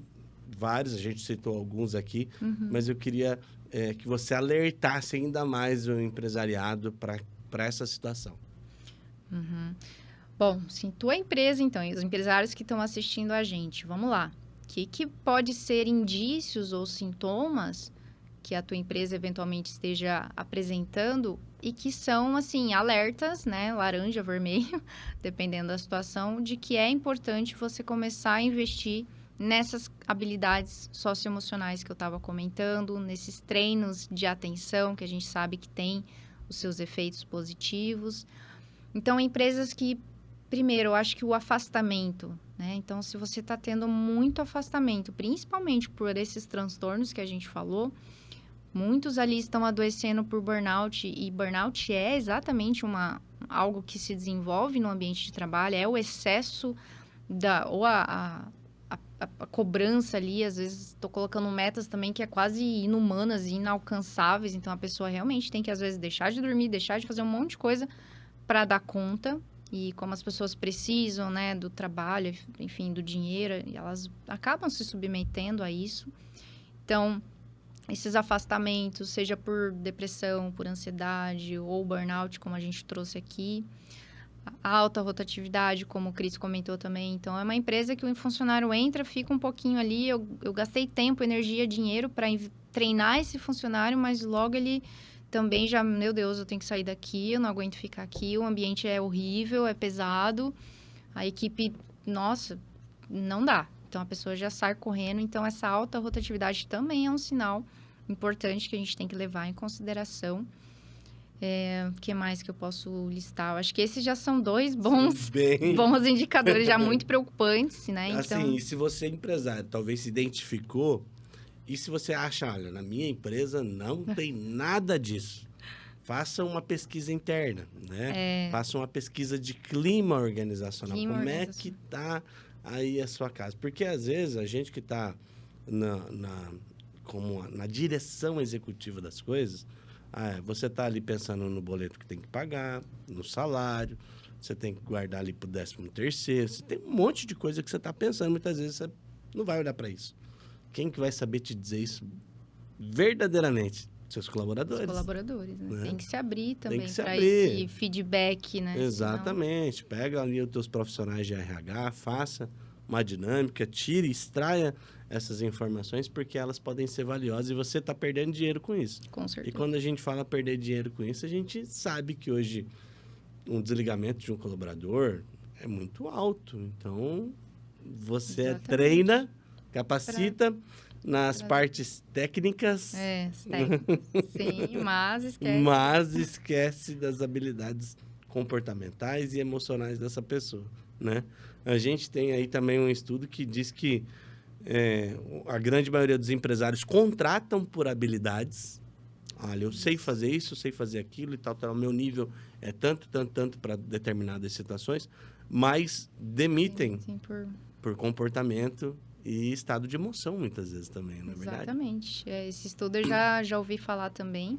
vários, a gente citou alguns aqui, mas eu queria que você alertasse ainda mais o empresariado para essa situação. Bom, se tua empresa, então, e os empresários que estão assistindo a gente, vamos lá. O que pode ser indícios ou sintomas que a tua empresa eventualmente esteja apresentando e que são, assim, alertas, né, laranja, vermelho, dependendo da situação, de que é importante você começar a investir nessas habilidades socioemocionais que eu estava comentando, nesses treinos de atenção que a gente sabe que tem os seus efeitos positivos. Então, empresas que, primeiro, eu acho que o afastamento, né? Então, se você está tendo muito afastamento, principalmente por esses transtornos que a gente falou, muitos ali estão adoecendo por burnout, e burnout é exatamente algo que se desenvolve no ambiente de trabalho, é o excesso ou a cobrança ali, às vezes estou colocando metas também que é quase inumanas e inalcançáveis, então a pessoa realmente tem que, às vezes, deixar de dormir, deixar de fazer um monte de coisa para dar conta. E como as pessoas precisam, né, do trabalho, enfim, do dinheiro, elas acabam se submetendo a isso. Então, esses afastamentos, seja por depressão, por ansiedade ou burnout, como a gente trouxe aqui. A alta rotatividade, como o Cris comentou também. Então, é uma empresa que o funcionário entra, fica um pouquinho ali. Eu gastei tempo, energia, dinheiro para treinar esse funcionário, mas logo ele também já, meu Deus, eu tenho que sair daqui, eu não aguento ficar aqui, o ambiente é horrível, é pesado. a equipe, nossa, não dá. Então, a pessoa já sai correndo. Então, essa alta rotatividade também é um sinal importante que a gente tem que levar em consideração. O que mais que eu posso listar? Eu acho que esses já são 2 bons indicadores, já muito preocupantes, né? Então... Assim, e se você é empresário, talvez se identificou, e se você acha, olha, na minha empresa não tem nada disso, faça uma pesquisa interna, né? Faça uma pesquisa de clima organizacional. Como é que tá aí a sua casa? Porque, às vezes, a gente que está na direção executiva das coisas, você está ali pensando no boleto que tem que pagar, no salário, você tem que guardar ali para o 13º, você tem um monte de coisa que você está pensando. Muitas vezes você não vai olhar para isso. Quem que vai saber te dizer isso verdadeiramente? Seus colaboradores. Os colaboradores, né? Tem que se abrir também para abrir. Esse feedback, né? Exatamente. Senão... Pega ali os teus profissionais de RH, faça uma dinâmica, extraia essas informações, porque elas podem ser valiosas e você está perdendo dinheiro com isso. Com certeza. E quando a gente fala perder dinheiro com isso, a gente sabe que hoje um desligamento de um colaborador é muito alto. Então, você treina, capacita nas partes técnicas. Sim, mas esquece das habilidades comportamentais e emocionais dessa pessoa, né? A gente tem aí também um estudo que diz que a grande maioria dos empresários contratam por habilidades. Olha, eu sei fazer isso, eu sei fazer aquilo e tal, o meu nível é tanto para determinadas situações, mas demitem por comportamento e estado de emoção, muitas vezes também, não é verdade? Exatamente. Esse estudo eu já ouvi falar também.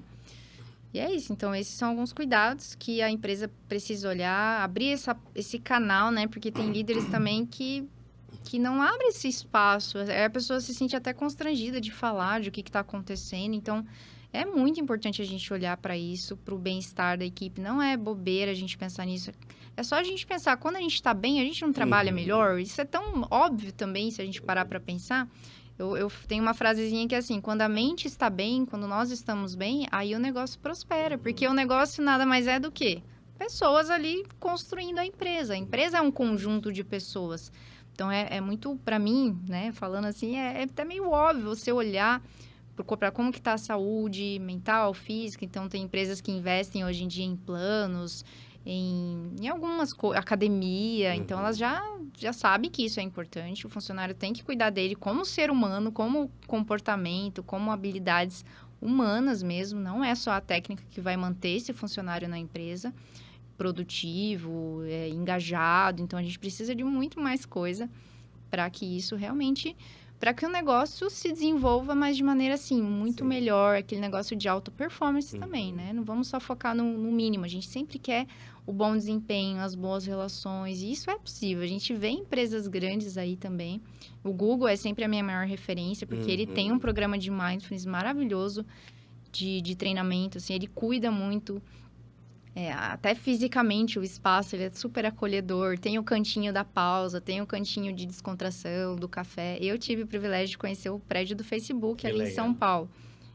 E é isso. Então, esses são alguns cuidados que a empresa precisa olhar, abrir esse canal, né? Porque tem líderes também que não abrem esse espaço. A pessoa se sente até constrangida de falar de o que está acontecendo. Então, é muito importante a gente olhar para isso, para o bem-estar da equipe. Não é bobeira a gente pensar nisso. É só a gente pensar, quando a gente está bem, a gente não trabalha melhor. Isso é tão óbvio também, se a gente parar para pensar. Eu tenho uma frasezinha que é assim, quando a mente está bem, quando nós estamos bem, aí o negócio prospera. Porque o negócio nada mais é do que pessoas ali construindo a empresa. A empresa é um conjunto de pessoas. Então, é muito, para mim, né, falando assim, é até meio óbvio você olhar para como que está a saúde mental, física. Então, tem empresas que investem hoje em dia em planos, em algumas academia. Então, elas já sabem que isso é importante. O funcionário tem que cuidar dele como ser humano, como comportamento, como habilidades humanas mesmo. Não é só a técnica que vai manter esse funcionário na empresa produtivo, engajado. Então, a gente precisa de muito mais coisa para que isso realmente... Para que o negócio se desenvolva, mas de maneira, assim, muito melhor. Aquele negócio de alta performance também, né? Não vamos só focar no mínimo. A gente sempre quer o bom desempenho, as boas relações. E isso é possível. A gente vê empresas grandes aí também. O Google é sempre a minha maior referência, porque ele tem um programa de mindfulness maravilhoso de treinamento. Assim, ele cuida muito... até fisicamente o espaço, ele é super acolhedor. Tem o cantinho da pausa, tem o cantinho de descontração, do café. Eu tive o privilégio de conhecer o prédio do Facebook ali em São Paulo.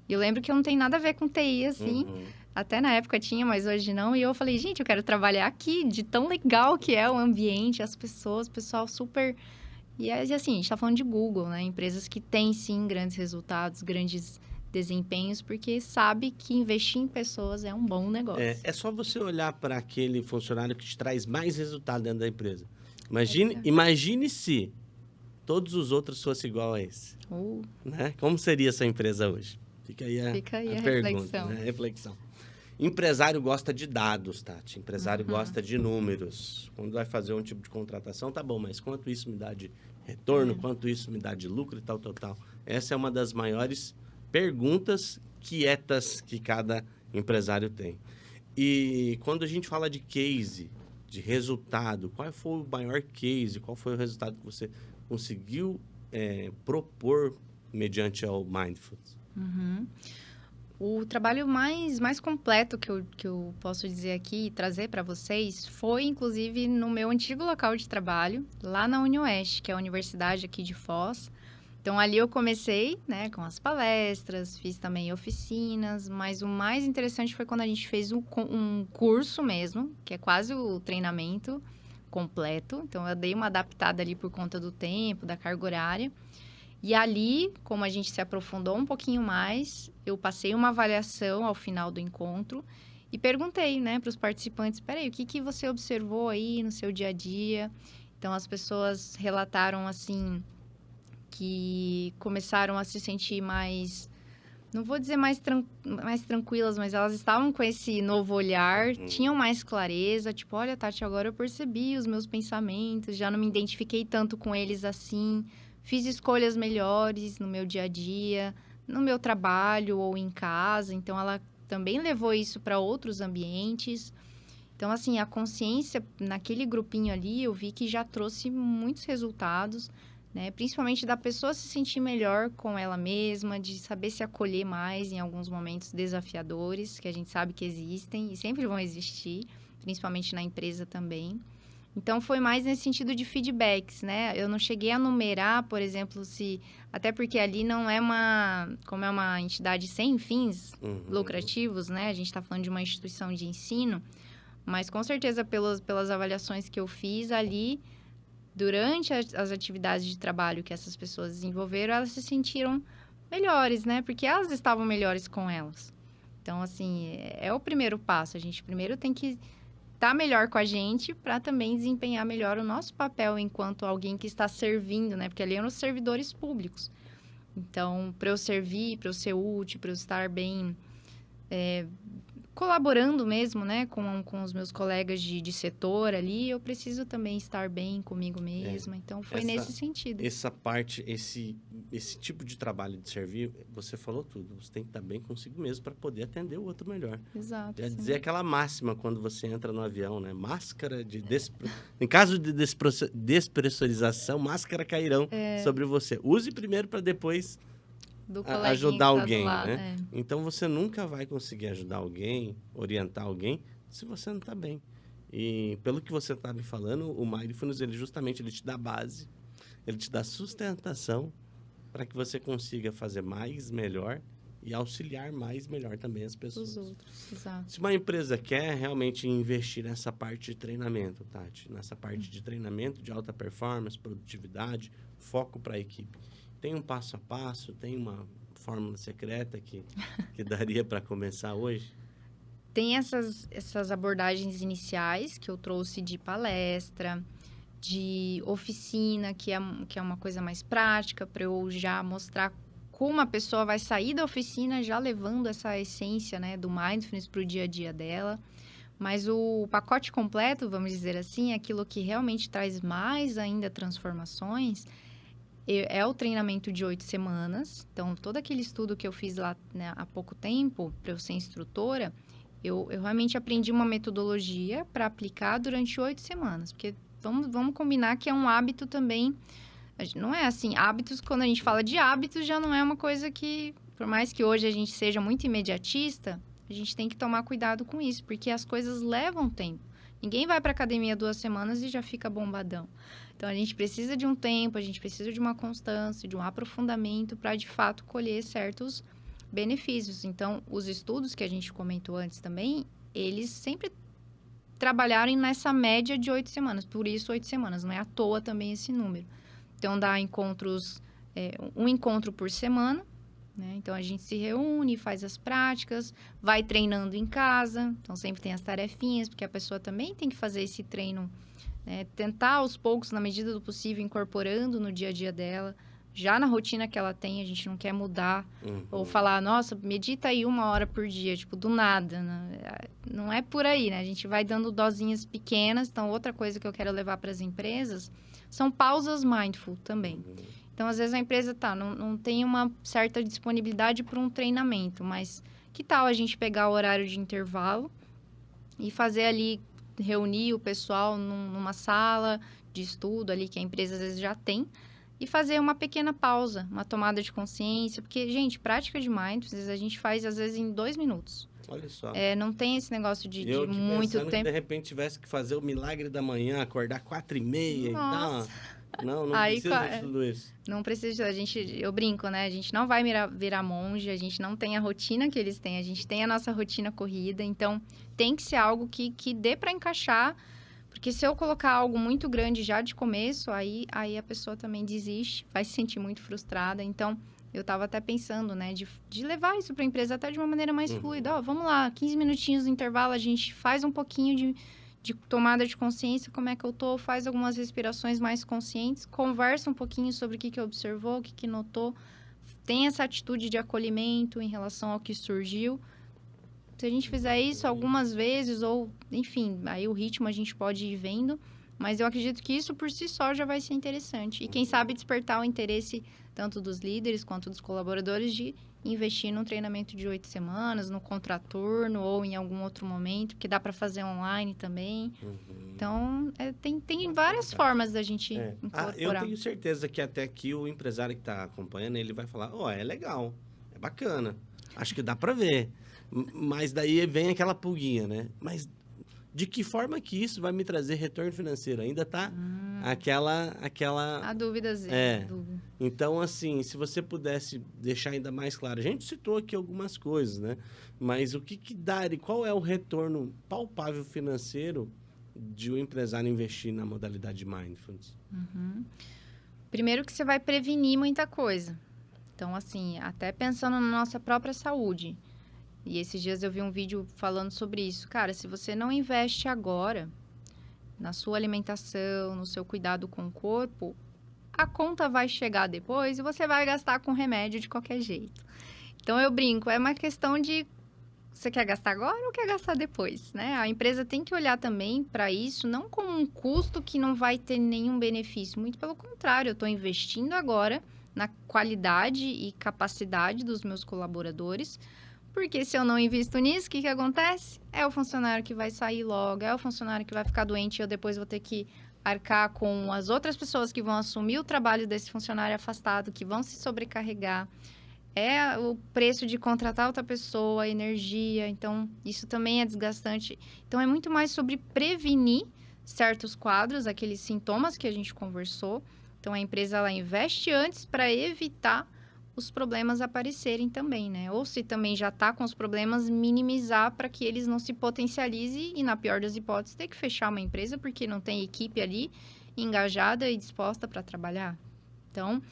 E eu lembro que eu não tenho nada a ver com TI, assim. Até na época tinha, mas hoje não. E eu falei, gente, eu quero trabalhar aqui, de tão legal que é o ambiente, as pessoas, o pessoal super... E assim, a gente tá falando de Google, né? Empresas que têm, sim, grandes resultados, grandes... desempenhos, porque sabe que investir em pessoas é um bom negócio. É só você olhar para aquele funcionário que te traz mais resultado dentro da empresa. Imagine se todos os outros fossem igual a esse. Né? Como seria essa empresa hoje? Fica aí a pergunta, né? A reflexão. Empresário gosta de dados, Tati. Empresário gosta de números. Quando vai fazer um tipo de contratação, tá bom, mas quanto isso me dá de retorno, quanto isso me dá de lucro e tal. Essa é uma das maiores perguntas quietas que cada empresário tem. E quando a gente fala de case, de resultado, qual foi o maior case, qual foi o resultado que você conseguiu propor mediante ao Mindfulness? O trabalho mais completo que eu posso dizer aqui e trazer para vocês foi, inclusive, no meu antigo local de trabalho, lá na UniOeste, que é a universidade aqui de Foz. Então, ali eu comecei, né, com as palestras, fiz também oficinas, mas o mais interessante foi quando a gente fez um curso mesmo, que é quase o treinamento, completo. Então, eu dei uma adaptada ali por conta do tempo, da carga horária. E ali, como a gente se aprofundou um pouquinho mais, eu passei uma avaliação ao final do encontro e perguntei, né, para os participantes, peraí, o que você observou aí no seu dia a dia? Então, as pessoas relataram, assim, que começaram a se sentir mais... Não vou dizer mais tranquilas, mas elas estavam com esse novo olhar, tinham mais clareza. Tipo, olha, Tati, agora eu percebi os meus pensamentos, já não me identifiquei tanto com eles assim. Fiz escolhas melhores no meu dia a dia, no meu trabalho ou em casa. Então, ela também levou isso para outros ambientes. Então, assim, a consciência naquele grupinho ali, eu vi que já trouxe muitos resultados, né? Principalmente da pessoa se sentir melhor com ela mesma, de saber se acolher mais em alguns momentos desafiadores, que a gente sabe que existem e sempre vão existir, principalmente na empresa também. Então, foi mais nesse sentido de feedbacks, né? Eu não cheguei a numerar, por exemplo, se... Até porque ali não é como é uma entidade sem fins lucrativos, né? A gente está falando de uma instituição de ensino, mas com certeza pelas avaliações que eu fiz ali... Durante as atividades de trabalho que essas pessoas desenvolveram, elas se sentiram melhores, né? Porque elas estavam melhores com elas. Então, assim, é o primeiro passo. A gente primeiro tem que estar melhor com a gente para também desempenhar melhor o nosso papel enquanto alguém que está servindo, né? Porque ali eram os servidores públicos. Então, para eu servir, para eu ser útil, para eu estar bem... colaborando mesmo, né, com os meus colegas de setor ali, eu preciso também estar bem comigo mesma. Então, foi nesse sentido. Essa parte, esse tipo de trabalho de servir, você falou tudo. Você tem que estar bem consigo mesmo para poder atender o outro melhor. Exato. Quer dizer aquela máxima quando você entra no avião, né? Máscara de... Em caso de despressurização, máscara cairão sobre você. Use primeiro para depois... ajudar alguém, né? Então, você nunca vai conseguir ajudar alguém, orientar alguém, se você não está bem. E, pelo que você está me falando, o Mindfulness, ele te dá base, ele te dá sustentação para que você consiga fazer mais, melhor e auxiliar mais, melhor também as pessoas. Os outros, exato. Se uma empresa quer realmente investir nessa parte de treinamento, Tati, nessa parte de treinamento de alta performance, produtividade, foco para a equipe, tem um passo a passo, tem uma fórmula secreta que daria para começar hoje? Tem essas abordagens iniciais que eu trouxe de palestra, de oficina, que é uma coisa mais prática, para eu já mostrar como a pessoa vai sair da oficina já levando essa essência, né, do Mindfulness para o dia a dia dela. Mas o pacote completo, vamos dizer assim, aquilo que realmente traz mais ainda transformações... é o treinamento de 8 semanas. Então, todo aquele estudo que eu fiz lá, né, há pouco tempo, para eu ser instrutora, eu realmente aprendi uma metodologia para aplicar durante 8 semanas. Porque vamos combinar que é um hábito também. Não é assim, hábitos, quando a gente fala de hábitos, já não é uma coisa que, por mais que hoje a gente seja muito imediatista, a gente tem que tomar cuidado com isso, porque as coisas levam tempo. Ninguém vai para academia 2 semanas e já fica bombadão. Então, a gente precisa de um tempo, a gente precisa de uma constância, de um aprofundamento para, de fato, colher certos benefícios. Então, os estudos que a gente comentou antes também, eles sempre trabalharam nessa média de 8 semanas. Por isso, 8 semanas. Não é à toa também esse número. Então, dá encontros, um encontro por semana, né? Então, a gente se reúne, faz as práticas, vai treinando em casa. Então, sempre tem as tarefinhas, porque a pessoa também tem que fazer esse treino, tentar aos poucos, na medida do possível, incorporando no dia a dia dela. Já na rotina que ela tem, a gente não quer mudar. Ou falar, nossa, medita aí 1 hora por dia, tipo, do nada. Não é por aí, né? A gente vai dando dosinhas pequenas. Então, outra coisa que eu quero levar para as empresas são pausas mindful também. Então, às vezes a empresa não tem uma certa disponibilidade para um treinamento, mas que tal a gente pegar o horário de intervalo e fazer ali, reunir o pessoal numa sala de estudo ali que a empresa às vezes já tem e fazer uma pequena pausa, uma tomada de consciência, porque, gente, prática de mindfulness a gente faz às vezes em 2 minutos. Olha só. Não tem esse negócio de muito tempo. Que de repente tivesse que fazer o milagre da manhã, acordar 4h30 e tal. Não precisa de tudo isso. Não precisa. Eu brinco, né? A gente não vai virar monge, a gente não tem a rotina que eles têm, a gente tem a nossa rotina corrida. Então, tem que ser algo que dê para encaixar Porque se eu colocar algo muito grande já de começo, aí a pessoa também desiste, vai se sentir muito frustrada. Então, eu estava até pensando, né, de levar isso para a empresa até de uma maneira mais fluida. Ó, vamos lá, 15 minutinhos no intervalo, a gente faz um pouquinho de tomada de consciência, como é que eu tô, faz algumas respirações mais conscientes, conversa um pouquinho sobre o que observou, o que notou, tem essa atitude de acolhimento em relação ao que surgiu. Se a gente fizer isso algumas vezes, ou, enfim, aí o ritmo a gente pode ir vendo, mas eu acredito que isso por si só já vai ser interessante. E quem sabe despertar o interesse tanto dos líderes quanto dos colaboradores de investir num treinamento de 8 semanas, no contraturno ou em algum outro momento, que dá para fazer online também. Então, tem várias formas da gente incorporar. Eu tenho certeza que até aqui o empresário que está acompanhando, ele vai falar, é legal, é bacana, acho que dá para ver. Mas daí vem aquela pulguinha, né? Mas de que forma que isso vai me trazer retorno financeiro? Ainda tá aquela... A dúvidazinha. Dúvida. Então, assim, se você pudesse deixar ainda mais claro. A gente citou aqui algumas coisas, né? Mas o que dá e qual é o retorno palpável financeiro de um empresário investir na modalidade Mindfulness? Primeiro que você vai prevenir muita coisa. Então, assim, até pensando na nossa própria saúde. E esses dias eu vi um vídeo falando sobre isso. Cara, se você não investe agora na sua alimentação, no seu cuidado com o corpo, a conta vai chegar depois e você vai gastar com remédio de qualquer jeito. Então, eu brinco, é uma questão de você quer gastar agora ou quer gastar depois, né? A empresa tem que olhar também para isso, não como um custo que não vai ter nenhum benefício. Muito pelo contrário, eu estou investindo agora na qualidade e capacidade dos meus colaboradores. Porque se eu não invisto nisso, o que acontece? É o funcionário que vai sair logo, é o funcionário que vai ficar doente e eu depois vou ter que arcar com as outras pessoas que vão assumir o trabalho desse funcionário afastado, que vão se sobrecarregar. É o preço de contratar outra pessoa, a energia. Então, isso também é desgastante. Então, é muito mais sobre prevenir certos quadros, aqueles sintomas que a gente conversou. Então, a empresa ela investe antes para evitar os problemas aparecerem também, né? Ou se também já está com os problemas, minimizar para que eles não se potencializem e, na pior das hipóteses, ter que fechar uma empresa porque não tem equipe ali engajada e disposta para trabalhar. Então,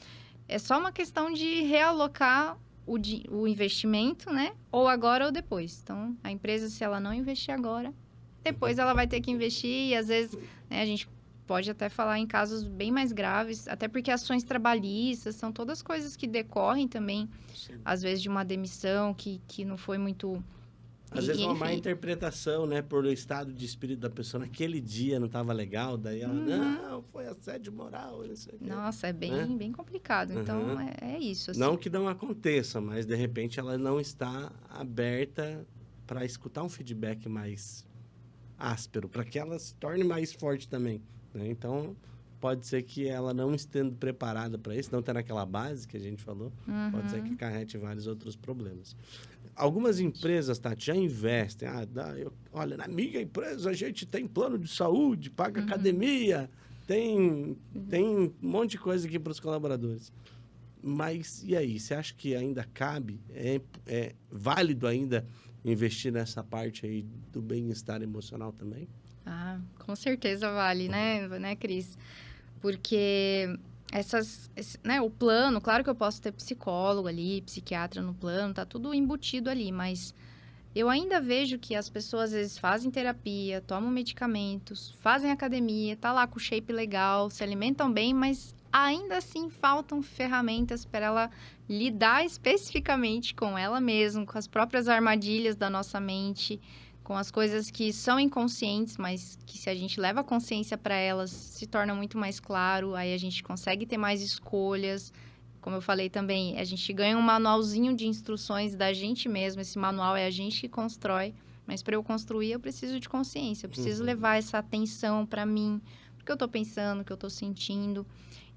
é só uma questão de realocar o investimento, né? Ou agora ou depois. Então, a empresa, se ela não investir agora, depois ela vai ter que investir e, às vezes, né, a gente pode até falar em casos bem mais graves, até porque ações trabalhistas são todas coisas que decorrem também, às vezes, de uma demissão que não foi muito... Às vezes uma má interpretação, né? Por o estado de espírito da pessoa naquele dia não estava legal, daí ela, não, foi assédio moral, não sei o quê. Nossa, é bem complicado. Então, é isso. Assim. Não que não aconteça, mas de repente ela não está aberta para escutar um feedback mais áspero, para que ela se torne mais forte também. Né? Então, pode ser que ela não estando preparada para isso, não tendo aquela base que a gente falou, pode ser que acarrete vários outros problemas. Algumas empresas, Tati, já investem. Olha, na minha empresa a gente tem plano de saúde, paga academia, tem um monte de coisa aqui para os colaboradores. Mas, e aí? Você acha que ainda cabe? É válido ainda investir nessa parte aí do bem-estar emocional também? Com certeza vale, né, Cris? Porque né, o plano, claro que eu posso ter psicólogo ali, psiquiatra no plano, tá tudo embutido ali, mas eu ainda vejo que as pessoas às vezes fazem terapia, tomam medicamentos, fazem academia, tá lá com o shape legal, se alimentam bem, mas ainda assim faltam ferramentas para ela lidar especificamente com ela mesma, com as próprias armadilhas da nossa mente, com as coisas que são inconscientes, mas que se a gente leva a consciência para elas, se torna muito mais claro, aí a gente consegue ter mais escolhas. Como eu falei também, a gente ganha um manualzinho de instruções da gente mesmo, esse manual é a gente que constrói, mas para eu construir eu preciso de consciência, eu preciso levar essa atenção para mim, o que eu estou pensando, o que eu estou sentindo.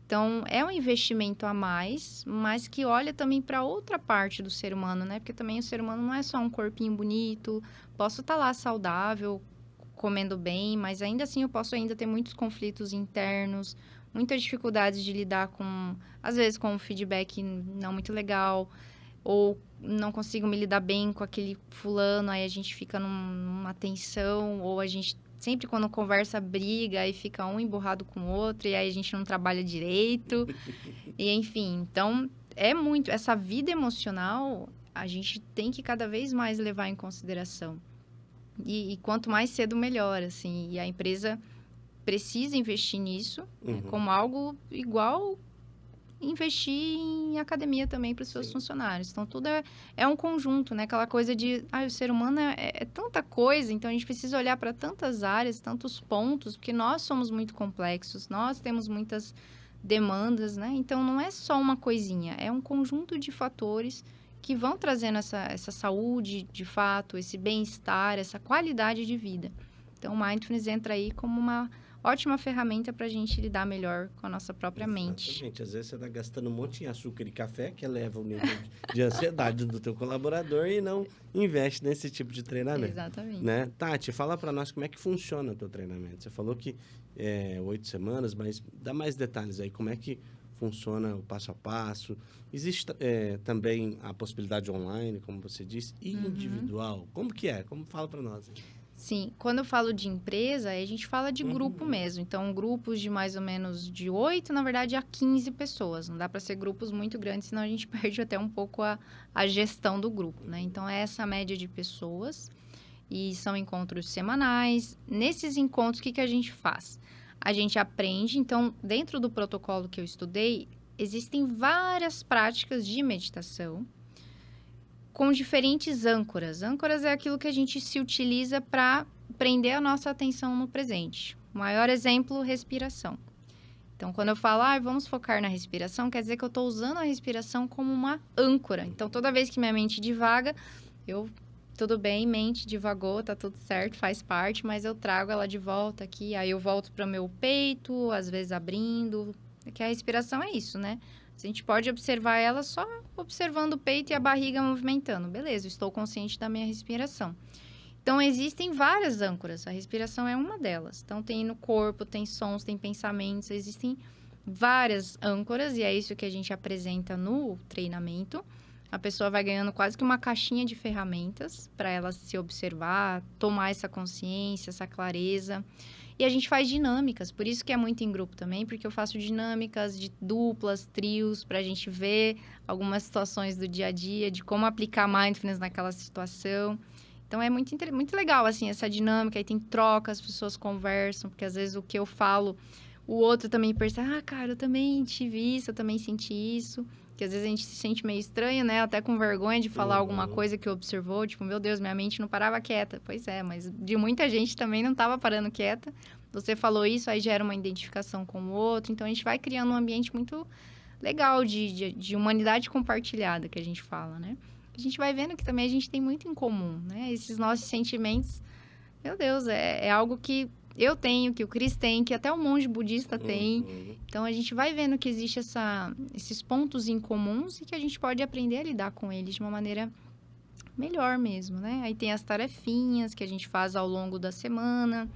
Então, é um investimento a mais, mas que olha também para outra parte do ser humano, né? Porque também o ser humano não é só um corpinho bonito, posso estar lá saudável, comendo bem, mas ainda assim eu posso ainda ter muitos conflitos internos, muitas dificuldades de lidar com, às vezes, com um feedback não muito legal, ou não consigo me lidar bem com aquele fulano, aí a gente fica numa tensão, ou a gente sempre quando conversa, briga, aí fica um emburrado com o outro, e aí a gente não trabalha direito. E, enfim, então, essa vida emocional, a gente tem que cada vez mais levar em consideração. E quanto mais cedo, melhor, assim. E a empresa precisa investir nisso, né, como algo igual investir em academia também para os seus funcionários. Então, tudo é um conjunto, né? Aquela coisa de, o ser humano é tanta coisa, então a gente precisa olhar para tantas áreas, tantos pontos, porque nós somos muito complexos, nós temos muitas demandas, né? Então, não é só uma coisinha, é um conjunto de fatores que vão trazendo essa saúde, de fato, esse bem-estar, essa qualidade de vida. Então, o Mindfulness entra aí como uma ótima ferramenta para a gente lidar melhor com a nossa própria mente. Exatamente. Às vezes você está gastando um monte de açúcar e café, que eleva o nível de ansiedade do teu colaborador e não investe nesse tipo de treinamento. Exatamente. Né? Tati, fala para nós como é que funciona o teu treinamento. Você falou que 8 semanas, mas dá mais detalhes aí. Como é que funciona o passo a passo? Existe também a possibilidade online, como você disse, e individual. Como que é? Fala para nós aí. Sim, quando eu falo de empresa, a gente fala de grupo mesmo. Então, grupos de mais ou menos de 8, na verdade, a 15 pessoas. Não dá para ser grupos muito grandes, senão a gente perde até um pouco a gestão do grupo, né? Então, é essa média de pessoas e são encontros semanais. Nesses encontros, o que a gente faz? A gente aprende, então, dentro do protocolo que eu estudei, existem várias práticas de meditação com diferentes âncoras. Âncoras é aquilo que a gente se utiliza para prender a nossa atenção no presente. O maior exemplo, respiração. Então, quando eu falo, vamos focar na respiração, quer dizer que eu estou usando a respiração como uma âncora. Então, toda vez que minha mente divaga, tudo bem, mente divagou, tá tudo certo, faz parte, mas eu trago ela de volta aqui. Aí eu volto para o meu peito, às vezes abrindo, que a respiração é isso, né? A gente pode observar ela só observando o peito e a barriga movimentando. Beleza, estou consciente da minha respiração. Então, existem várias âncoras. A respiração é uma delas. Então, tem no corpo, tem sons, tem pensamentos. Existem várias âncoras e é isso que a gente apresenta no treinamento. A pessoa vai ganhando quase que uma caixinha de ferramentas para ela se observar, tomar essa consciência, essa clareza. E a gente faz dinâmicas, por isso que é muito em grupo também, porque eu faço dinâmicas de duplas, trios, para a gente ver algumas situações do dia a dia, de como aplicar mindfulness naquela situação. Então, é muito legal, assim, essa dinâmica. Aí tem troca, as pessoas conversam, porque às vezes o que eu falo, o outro também percebe, cara, eu também tive isso, eu também senti isso. Que às vezes a gente se sente meio estranho, né? Até com vergonha de falar alguma coisa que observou. Tipo, meu Deus, minha mente não parava quieta. Pois é, mas de muita gente também não estava parando quieta. Você falou isso, aí gera uma identificação com o outro. Então, a gente vai criando um ambiente muito legal de humanidade compartilhada, que a gente fala, né? A gente vai vendo que também a gente tem muito em comum, né? Esses nossos sentimentos, meu Deus, é algo que eu tenho, que o Cris tem, que até o monge budista tem. Então, a gente vai vendo que existe esses pontos em comuns e que a gente pode aprender a lidar com eles de uma maneira melhor mesmo, né? Aí tem as tarefinhas que a gente faz ao longo da semana.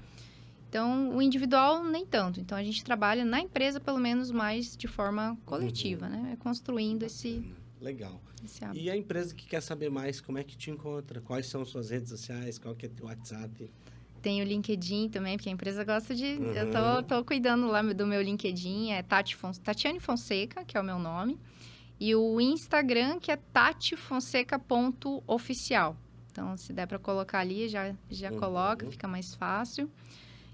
Então, o individual, nem tanto. Então, a gente trabalha na empresa, pelo menos, mais de forma coletiva, né? Construindo esse... Legal. E a empresa que quer saber mais, como é que te encontra? Quais são suas redes sociais? Qual que é teu WhatsApp? Tem o LinkedIn também, porque a empresa gosta de... Eu tô cuidando lá do meu LinkedIn, é Tatiane Fonseca, que é o meu nome. E o Instagram, que é tatifonseca.oficial. Então, se der para colocar ali, já coloca, fica mais fácil.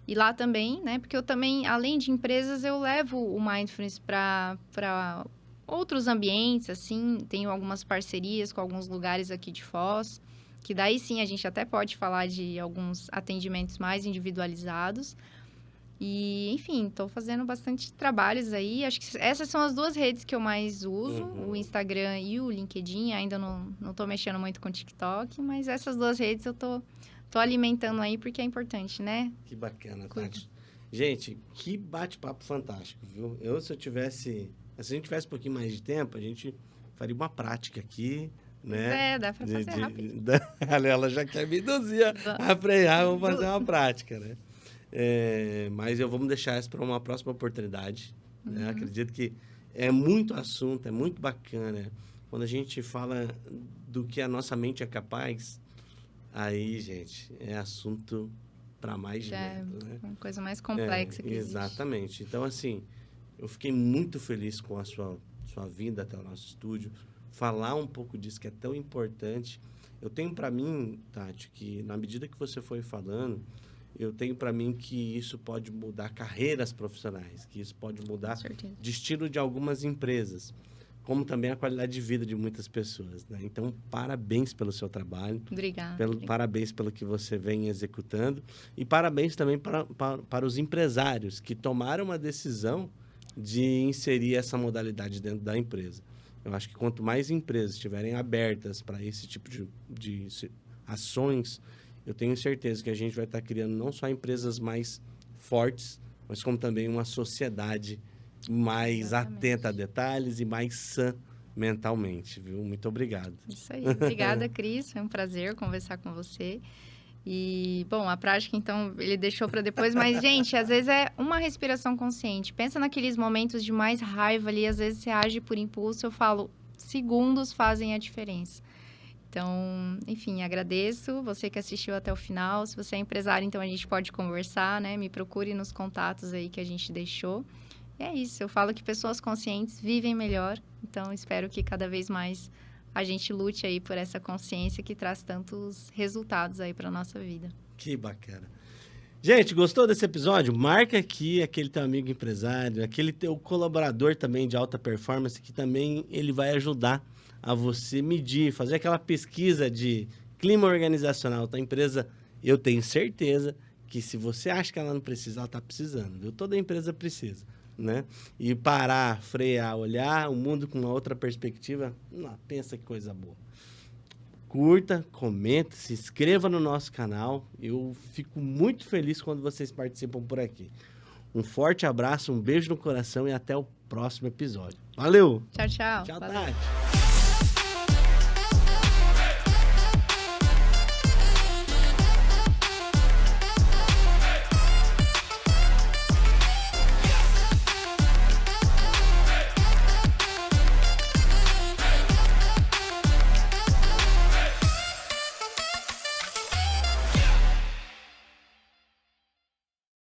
E lá também, né? Porque eu também, além de empresas, eu levo o Mindfulness para outros ambientes, assim. Tenho algumas parcerias com alguns lugares aqui de Foz. Que daí sim a gente até pode falar de alguns atendimentos mais individualizados. E, enfim, estou fazendo bastante trabalhos aí. Acho que essas são as duas redes que eu mais uso, o Instagram e o LinkedIn. Ainda não estou mexendo muito com o TikTok, mas essas duas redes eu tô alimentando aí porque é importante, né? Que bacana, Tati. Gente, que bate-papo fantástico, viu? Se a gente tivesse um pouquinho mais de tempo, a gente faria uma prática aqui, né? Dá pra fazer rápido. Ela já quer me induzir a frear, vamos fazer uma prática, né? Mas vamos deixar isso para uma próxima oportunidade. Né? Acredito que é muito assunto, é muito bacana. Quando a gente fala do que a nossa mente é capaz, aí, gente, é assunto para mais de metro, né? Uma coisa mais complexa que exatamente. Então, assim, eu fiquei muito feliz com a sua vinda até o nosso estúdio, falar um pouco disso que é tão importante. Eu tenho para mim, Tati, que na medida que você foi falando, eu tenho para mim que isso pode mudar carreiras profissionais, que isso pode mudar destino de algumas empresas, como também a qualidade de vida de muitas pessoas, né? Então, parabéns pelo seu trabalho. Obrigada. Parabéns pelo que você vem executando. E parabéns também para os empresários que tomaram uma decisão de inserir essa modalidade dentro da empresa. Eu acho que quanto mais empresas estiverem abertas para esse tipo de ações, eu tenho certeza que a gente vai estar criando não só empresas mais fortes, mas como também uma sociedade mais atenta a detalhes e mais sã mentalmente, viu? Muito obrigado. Isso aí. Obrigada, Cris. Foi um prazer conversar com você. E, bom, a prática, então, ele deixou para depois. Mas, gente, às vezes é uma respiração consciente. Pensa naqueles momentos de mais raiva ali. Às vezes você age por impulso. Eu falo, segundos fazem a diferença. Então, enfim, agradeço você que assistiu até o final. Se você é empresário, então a gente pode conversar, né? Me procure nos contatos aí que a gente deixou. E é isso. Eu falo que pessoas conscientes vivem melhor. Então, espero que cada vez mais a gente lute aí por essa consciência que traz tantos resultados aí para nossa vida. Que bacana. Gente, gostou desse episódio? Marca aqui aquele teu amigo empresário, aquele teu colaborador também de alta performance, que também ele vai ajudar a você medir, fazer aquela pesquisa de clima organizacional da empresa. Eu tenho certeza que se você acha que ela não precisa, ela está precisando, viu? Toda empresa precisa, né? E parar, frear, olhar o mundo com uma outra perspectiva, pensa que coisa boa. Curta, comenta, se inscreva no nosso canal. Eu fico muito feliz quando vocês participam por aqui. Um forte abraço, um beijo no coração e até o próximo episódio. Valeu! Tchau, tchau. Tchau, Tati.